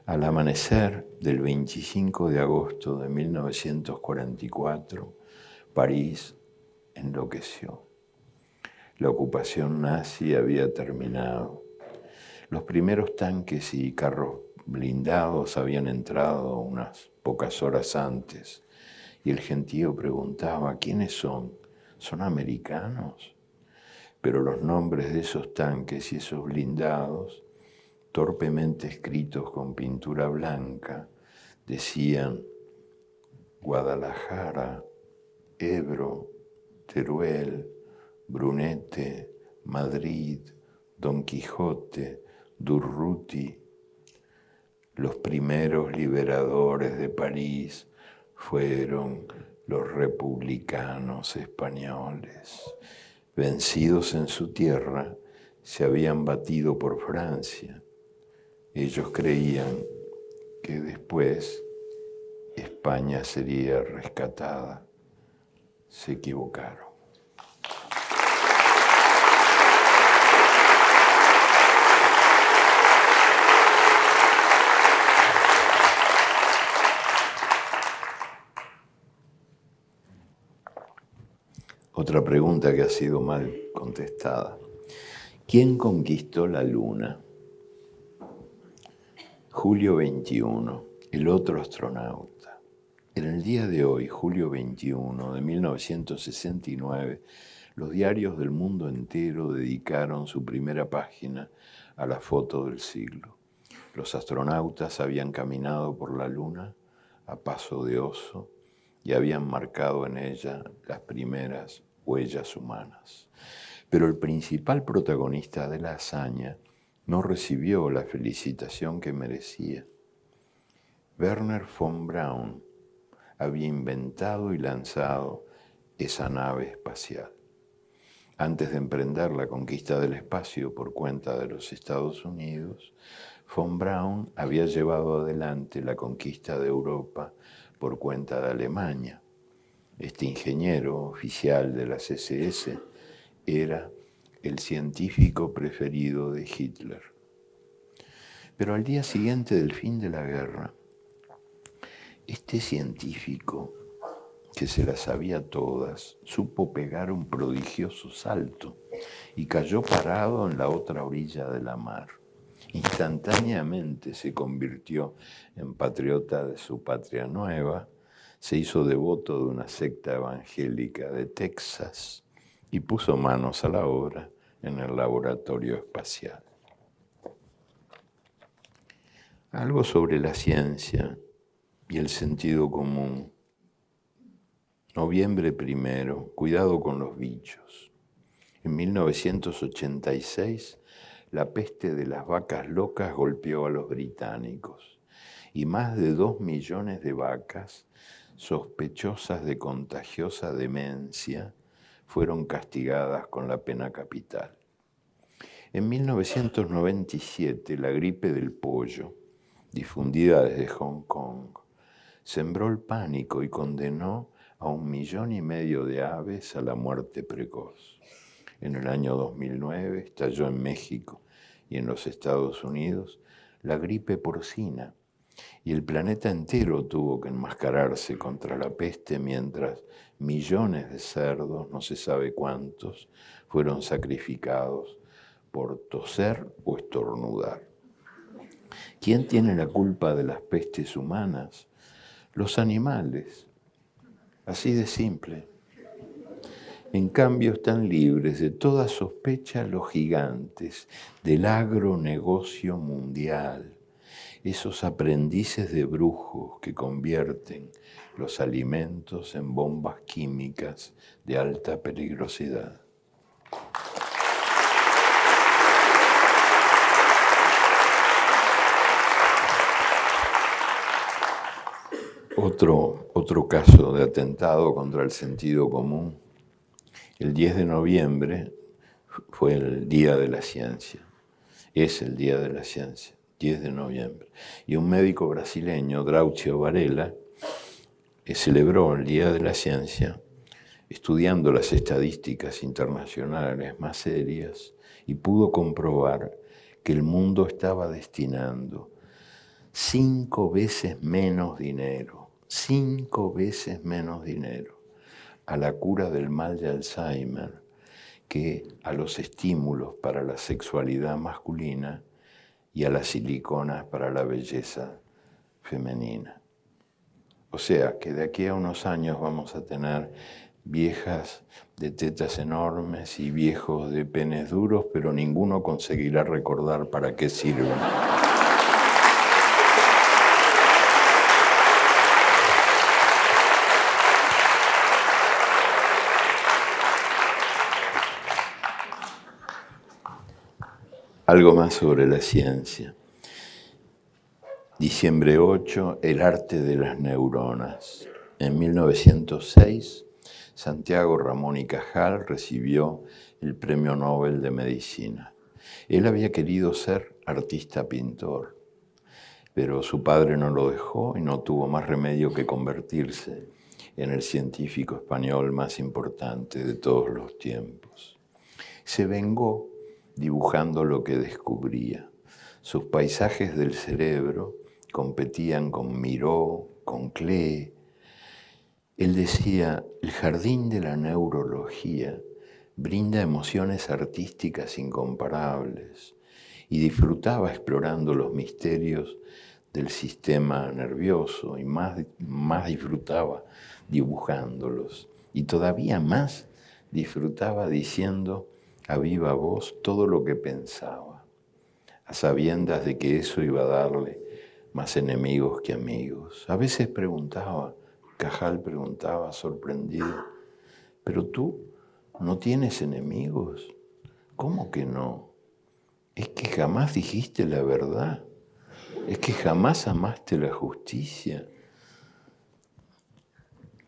Al amanecer del 25 de agosto de 1944, París enloqueció. La ocupación nazi había terminado. Los primeros tanques y carros blindados habían entrado unas pocas horas antes y el gentío preguntaba, ¿quiénes son? ¿Son americanos? Pero los nombres de esos tanques y esos blindados, torpemente escritos con pintura blanca, decían Guadalajara, Ebro, Teruel, Brunete, Madrid, Don Quijote, Durruti. Los primeros liberadores de París fueron los republicanos españoles. Vencidos en su tierra, se habían batido por Francia. Ellos creían que después España sería rescatada. Se equivocaron. Otra pregunta que ha sido mal contestada. ¿Quién conquistó la Luna? Julio 21, el otro astronauta. En el día de hoy, julio 21 de 1969, los diarios del mundo entero dedicaron su primera página a la foto del siglo. Los astronautas habían caminado por la Luna a paso de oso y habían marcado en ella las primeras huellas humanas. Pero el principal protagonista de la hazaña no recibió la felicitación que merecía. Wernher von Braun había inventado y lanzado esa nave espacial. Antes de emprender la conquista del espacio por cuenta de los Estados Unidos, von Braun había llevado adelante la conquista de Europa por cuenta de Alemania. Este ingeniero oficial de las SS era el científico preferido de Hitler. Pero al día siguiente del fin de la guerra, este científico, que se las sabía todas, supo pegar un prodigioso salto y cayó parado en la otra orilla de la mar. Instantáneamente se convirtió en patriota de su patria nueva, se hizo devoto de una secta evangélica de Texas y puso manos a la obra en el laboratorio espacial. Algo sobre la ciencia y el sentido común. Noviembre 1, cuidado con los bichos. En 1986, la peste de las vacas locas golpeó a los británicos y más de 2 millones de vacas sospechosas de contagiosa demencia fueron castigadas con la pena capital. En 1997, la gripe del pollo, difundida desde Hong Kong, sembró el pánico y condenó a 1,5 millones de aves a la muerte precoz. En el año 2009 estalló en México y en los Estados Unidos la gripe porcina, y el planeta entero tuvo que enmascararse contra la peste mientras millones de cerdos, no se sabe cuántos, fueron sacrificados por toser o estornudar. ¿Quién tiene la culpa de las pestes humanas? Los animales. Así de simple. En cambio, están libres de toda sospecha los gigantes del agronegocio mundial, esos aprendices de brujos que convierten los alimentos en bombas químicas de alta peligrosidad. Otro caso de atentado contra el sentido común. El 10 de noviembre fue el Día de la Ciencia. Es el Día de la Ciencia, 10 de noviembre. Y un médico brasileño, Drauzio Varela, celebró el Día de la Ciencia estudiando las estadísticas internacionales más serias y pudo comprobar que el mundo estaba destinando 5 veces menos dinero a la cura del mal de Alzheimer que a los estímulos para la sexualidad masculina y a las siliconas para la belleza femenina. O sea que de aquí a unos años vamos a tener viejas de tetas enormes y viejos de penes duros, pero ninguno conseguirá recordar para qué sirven. Algo más sobre la ciencia. Diciembre 8, el arte de las neuronas. En 1906, Santiago Ramón y Cajal recibió el Premio Nobel de Medicina. Él había querido ser artista pintor. pero su padre no lo dejó y no tuvo más remedio que convertirse en el científico español más importante de todos los tiempos. Se vengó dibujando lo que descubría. Sus paisajes del cerebro competían con Miró, con Klee. Él decía, el jardín de la neurología brinda emociones artísticas incomparables, y disfrutaba explorando los misterios del sistema nervioso y más disfrutaba dibujándolos, y todavía más disfrutaba diciendo a viva voz todo lo que pensaba, a sabiendas de que eso iba a darle más enemigos que amigos. A veces Cajal preguntaba sorprendido, ¿pero tú no tienes enemigos? ¿Cómo que no? Es que jamás dijiste la verdad, es que jamás amaste la justicia.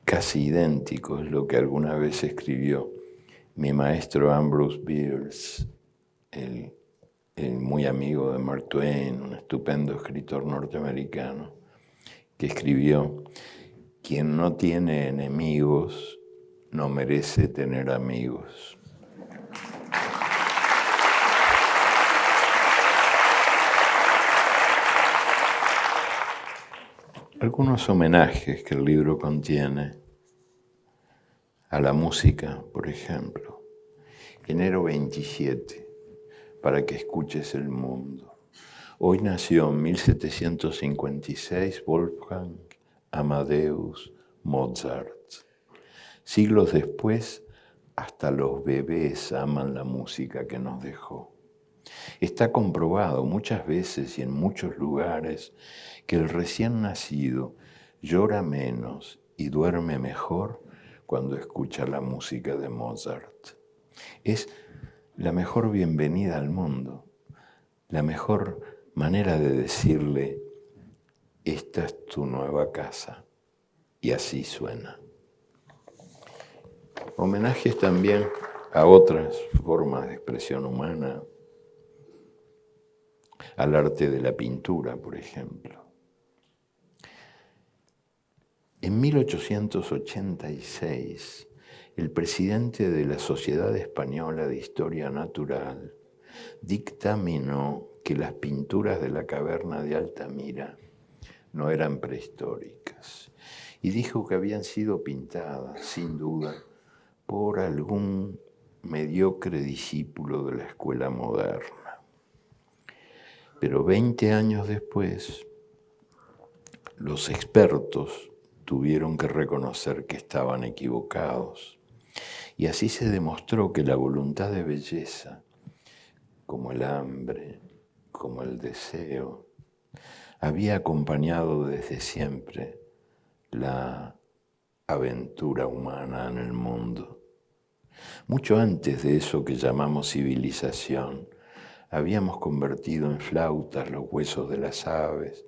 Casi idéntico es lo que alguna vez escribió mi maestro Ambrose Bierce, el muy amigo de Mark Twain, un estupendo escritor norteamericano, que escribió, quien no tiene enemigos no merece tener amigos. Algunos homenajes que el libro contiene a la música, por ejemplo. Enero 27, para que escuches el mundo. Hoy nació en 1756 Wolfgang Amadeus Mozart. Siglos después, hasta los bebés aman la música que nos dejó. Está comprobado muchas veces y en muchos lugares que el recién nacido llora menos y duerme mejor cuando escucha la música de Mozart. Es la mejor bienvenida al mundo, la mejor manera de decirle, esta es tu nueva casa, y así suena. Homenajes también a otras formas de expresión humana, al arte de la pintura, por ejemplo. En 1886, el presidente de la Sociedad Española de Historia Natural dictaminó que las pinturas de la caverna de Altamira no eran prehistóricas y dijo que habían sido pintadas, sin duda, por algún mediocre discípulo de la escuela moderna. Pero 20 años después, los expertos tuvieron que reconocer que estaban equivocados. Y así se demostró que la voluntad de belleza, como el hambre, como el deseo, había acompañado desde siempre la aventura humana en el mundo. Mucho antes de eso que llamamos civilización, habíamos convertido en flautas los huesos de las aves,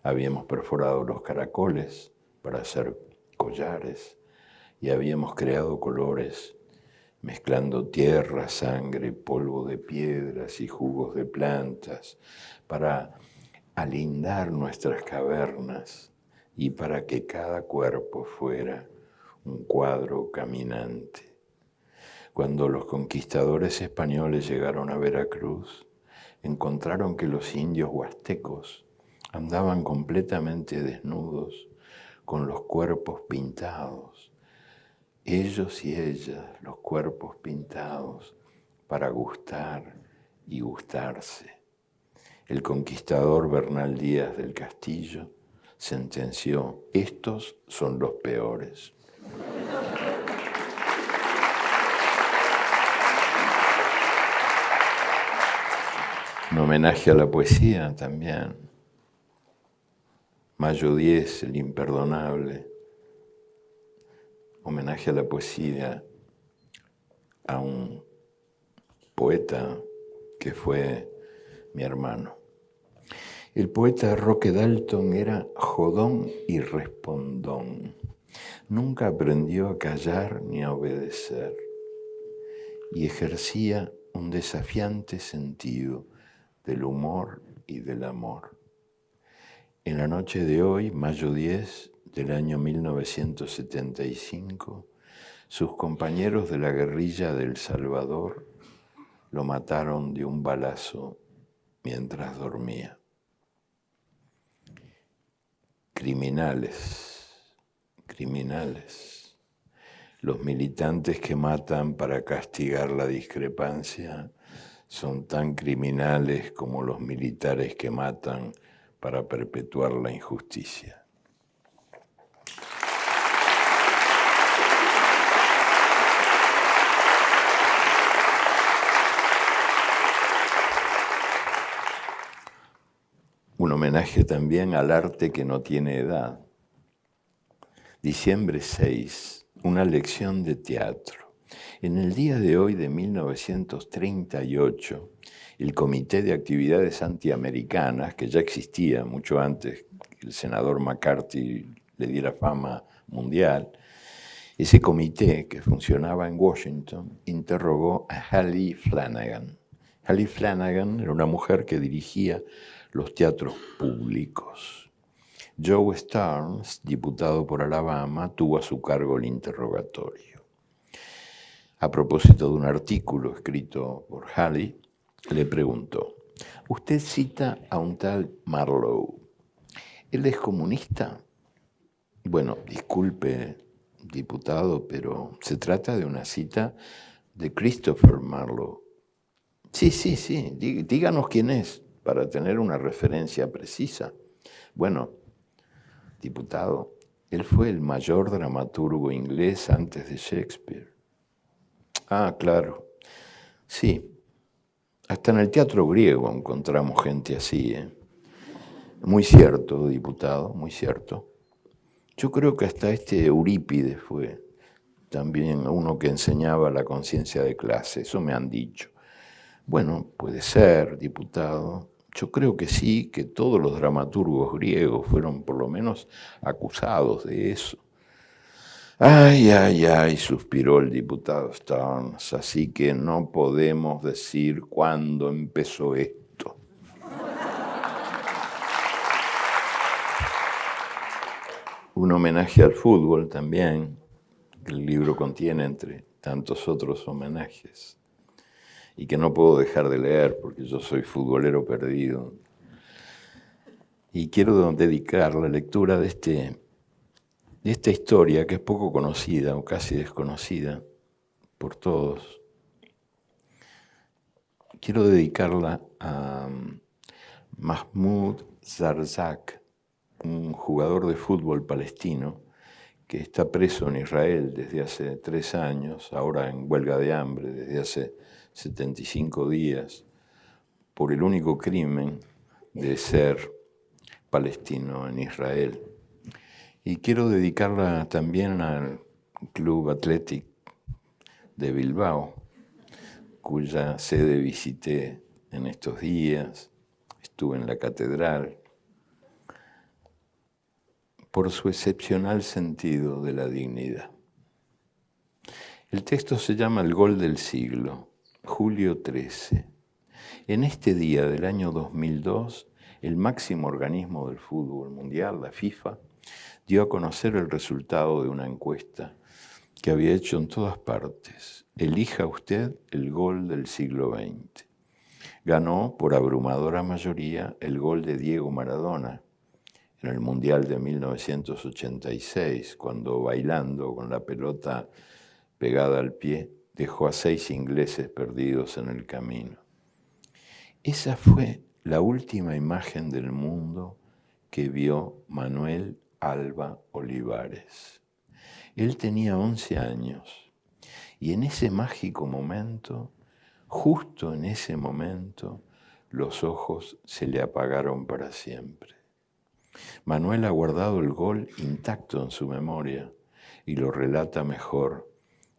habíamos perforado los caracoles para hacer collares y habíamos creado colores mezclando tierra, sangre, polvo de piedras y jugos de plantas para alindar nuestras cavernas y para que cada cuerpo fuera un cuadro caminante. Cuando los conquistadores españoles llegaron a Veracruz, encontraron que los indios huastecos andaban completamente desnudos, con los cuerpos pintados, ellos y ellas, los cuerpos pintados, para gustar y gustarse. El conquistador Bernal Díaz del Castillo sentenció, estos son los peores. Un homenaje a la poesía también. Mayo 10, el imperdonable. Homenaje a la poesía a un poeta que fue mi hermano. El poeta Roque Dalton era jodón y respondón. Nunca aprendió a callar ni a obedecer y ejercía un desafiante sentido del humor y del amor. En la noche de hoy, mayo 10 del año 1975, sus compañeros de la guerrilla de El Salvador lo mataron de un balazo mientras dormía. Criminales. Los militantes que matan para castigar la discrepancia son tan criminales como los militares que matan para perpetuar la injusticia. Un homenaje también al arte que no tiene edad. Diciembre 6, una lección de teatro. En el día de hoy de 1938, el Comité de Actividades Antiamericanas, que ya existía mucho antes que el senador McCarthy le diera fama mundial, ese comité que funcionaba en Washington interrogó a Hallie Flanagan. Hallie Flanagan era una mujer que dirigía los teatros públicos. Joe Starnes, diputado por Alabama, tuvo a su cargo el interrogatorio. A propósito de un artículo escrito por Hallie, le preguntó: «Usted cita a un tal Marlowe. ¿Él es comunista?» «Bueno, disculpe, diputado, pero se trata de una cita de Christopher Marlowe». Sí, díganos quién es, para tener una referencia precisa». «Bueno, diputado, él fue el mayor dramaturgo inglés antes de Shakespeare». «Ah, claro. Sí. Hasta en el teatro griego encontramos gente así, ¿eh? Muy cierto, diputado, muy cierto. Yo creo que hasta Eurípides fue también uno que enseñaba la conciencia de clase, eso me han dicho». «Bueno, puede ser, diputado. Yo creo que sí, que todos los dramaturgos griegos fueron por lo menos acusados de eso». Ay, suspiró el diputado Starnes, «así que no podemos decir cuándo empezó esto». Un homenaje al fútbol también, que el libro contiene entre tantos otros homenajes, y que no puedo dejar de leer porque yo soy futbolero perdido. Y quiero dedicar la lectura de esta historia, que es poco conocida o casi desconocida por todos. Quiero dedicarla a Mahmoud Zarzak, un jugador de fútbol palestino que está preso en Israel desde hace 3 años, ahora en huelga de hambre desde hace 75 días, por el único crimen de ser palestino en Israel. Y quiero dedicarla también al Club Athletic de Bilbao, cuya sede visité en estos días, estuve en la catedral, por su excepcional sentido de la dignidad. El texto se llama El gol del siglo, julio 13. En este día del año 2002, el máximo organismo del fútbol mundial, la FIFA, dio a conocer el resultado de una encuesta que había hecho en todas partes. Elija usted el gol del siglo XX. Ganó por abrumadora mayoría el gol de Diego Maradona en el Mundial de 1986, cuando bailando con la pelota pegada al pie, dejó a 6 ingleses perdidos en el camino. Esa fue la última imagen del mundo que vio Manuel Alba Olivares. Él tenía 11 años y en ese mágico momento, justo en ese momento, los ojos se le apagaron para siempre. Manuel ha guardado el gol intacto en su memoria y lo relata mejor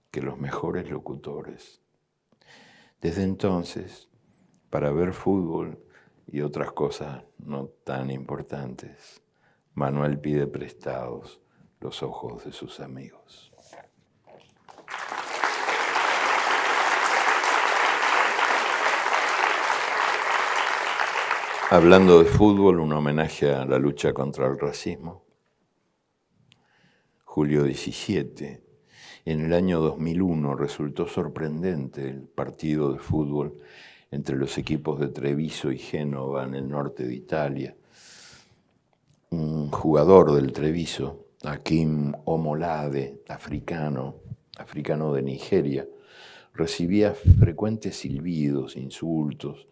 que los mejores locutores. Desde entonces, para ver fútbol y otras cosas no tan importantes, Manuel pide prestados los ojos de sus amigos. Hablando de fútbol, un homenaje a la lucha contra el racismo. Julio 17. En el año 2001 resultó sorprendente el partido de fútbol entre los equipos de Treviso y Génova en el norte de Italia. Un jugador del Treviso, Hakim Omolade, africano de Nigeria, recibía frecuentes silbidos, insultos,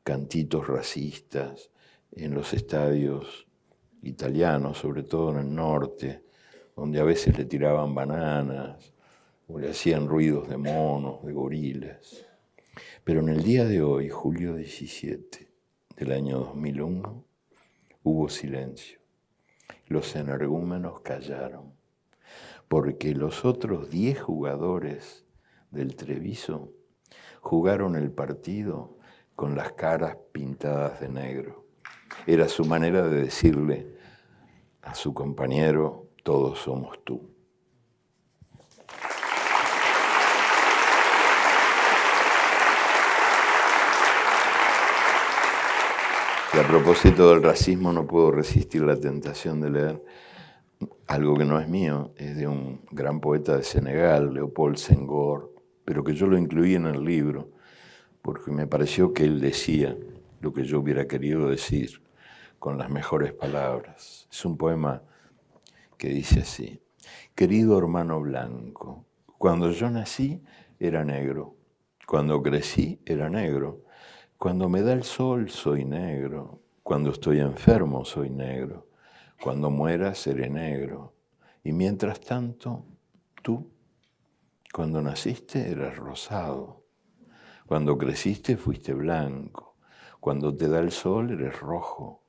cantitos racistas en los estadios italianos, sobre todo en el norte, donde a veces le tiraban bananas o le hacían ruidos de monos, de gorilas. Pero en el día de hoy, julio 17 del año 2001, hubo silencio. Los energúmenos callaron, porque los otros 10 jugadores del Treviso jugaron el partido con las caras pintadas de negro. Era su manera de decirle a su compañero: todos somos tú. Y a propósito del racismo, no puedo resistir la tentación de leer algo que no es mío, es de un gran poeta de Senegal, Léopold Senghor, pero que yo lo incluí en el libro, porque me pareció que él decía lo que yo hubiera querido decir con las mejores palabras. Es un poema que dice así: querido hermano blanco, cuando yo nací era negro, cuando crecí era negro, cuando me da el sol soy negro, cuando estoy enfermo soy negro, cuando muera seré negro, y mientras tanto, tú, cuando naciste eras rosado, cuando creciste fuiste blanco, cuando te da el sol eres rojo,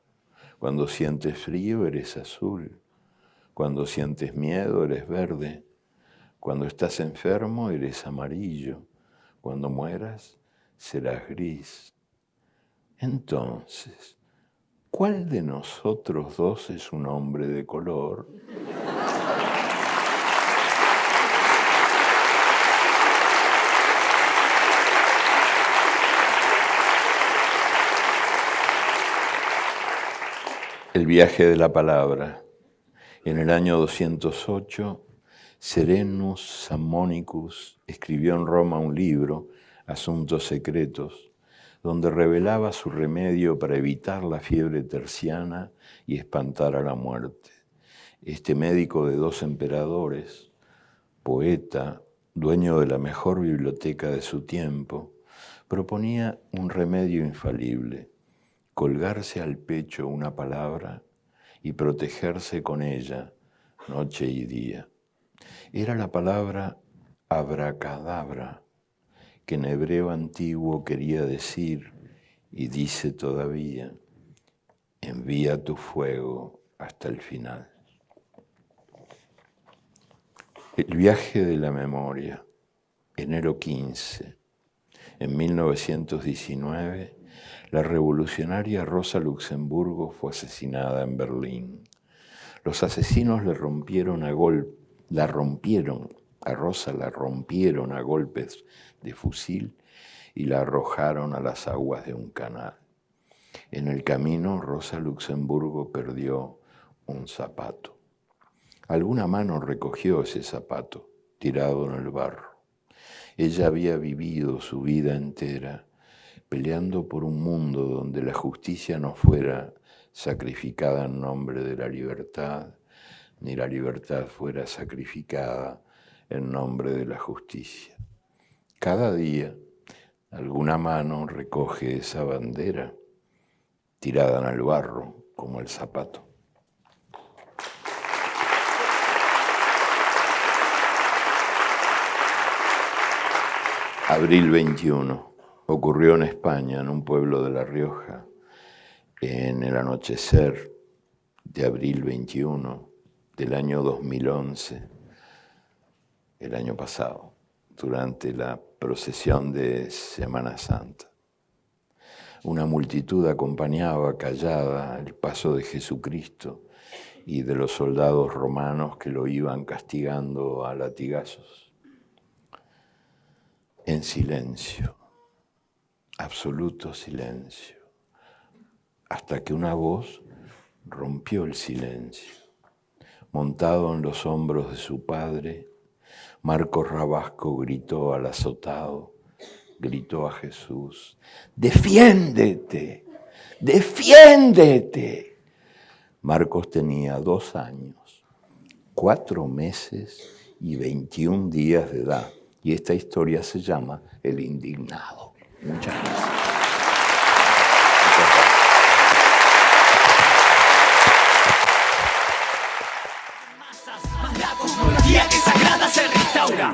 cuando sientes frío eres azul, cuando sientes miedo eres verde, cuando estás enfermo eres amarillo, cuando mueras serás gris. Entonces, ¿cuál de nosotros dos es un hombre de color? El viaje de la palabra. En el año 208, Serenus Sammonicus escribió en Roma un libro, Asuntos Secretos, donde revelaba su remedio para evitar la fiebre terciana y espantar a la muerte. Este médico de 2 emperadores, poeta, dueño de la mejor biblioteca de su tiempo, proponía un remedio infalible: colgarse al pecho una palabra y protegerse con ella noche y día. Era la palabra abracadabra, que en hebreo antiguo quería decir, y dice todavía, envía tu fuego hasta el final. El viaje de la memoria, enero 15. En 1919, la revolucionaria Rosa Luxemburgo fue asesinada en Berlín. Los asesinos la rompieron a Rosa la rompieron a golpes de fusil y la arrojaron a las aguas de un canal. En el camino, Rosa Luxemburgo perdió un zapato. Alguna mano recogió ese zapato, tirado en el barro. Ella había vivido su vida entera peleando por un mundo donde la justicia no fuera sacrificada en nombre de la libertad, ni la libertad fuera sacrificada en nombre de la justicia. Cada día, alguna mano recoge esa bandera tirada en el barro, como el zapato. Abril 21. Ocurrió en España, en un pueblo de La Rioja, en el anochecer de abril 21 del año 2011, el año pasado, durante la procesión de Semana Santa. Una multitud acompañaba callada el paso de Jesucristo y de los soldados romanos que lo iban castigando a latigazos. En silencio, absoluto silencio, hasta que una voz rompió el silencio. Montado en los hombros de su padre, Marcos Rabasco gritó al azotado, gritó a Jesús: ¡defiéndete! ¡Defiéndete! Marcos tenía 2 años, 4 meses y 21 días de edad. Y esta historia se llama El Indignado. Muchas gracias.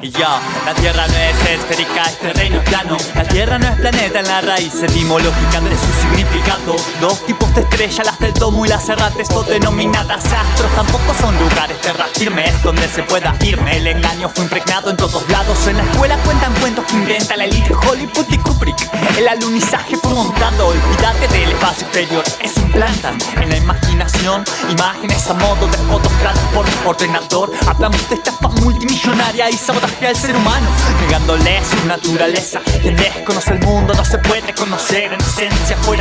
Y yo, la tierra no es esférica, este reino es plano. La tierra no es planeta en la raíz etimológica de su significado. 2 tipos de estrellas, las del domo y las errantes, o denominadas astros. Tampoco son lugares terra firmes donde se pueda irme. El engaño fue impregnado en todos lados. En la escuela cuentan cuentos que inventa la elite Hollywood y Kubrick. El alunizaje fue montado, olvídate del espacio exterior. Es implantan en la imaginación imágenes a modo de fotos creadas por ordenador. Hablamos de estafa multimillonaria y sabotaje al ser humano, negándole su naturaleza. Quien desconoce el mundo no se puede conocer en esencia fuera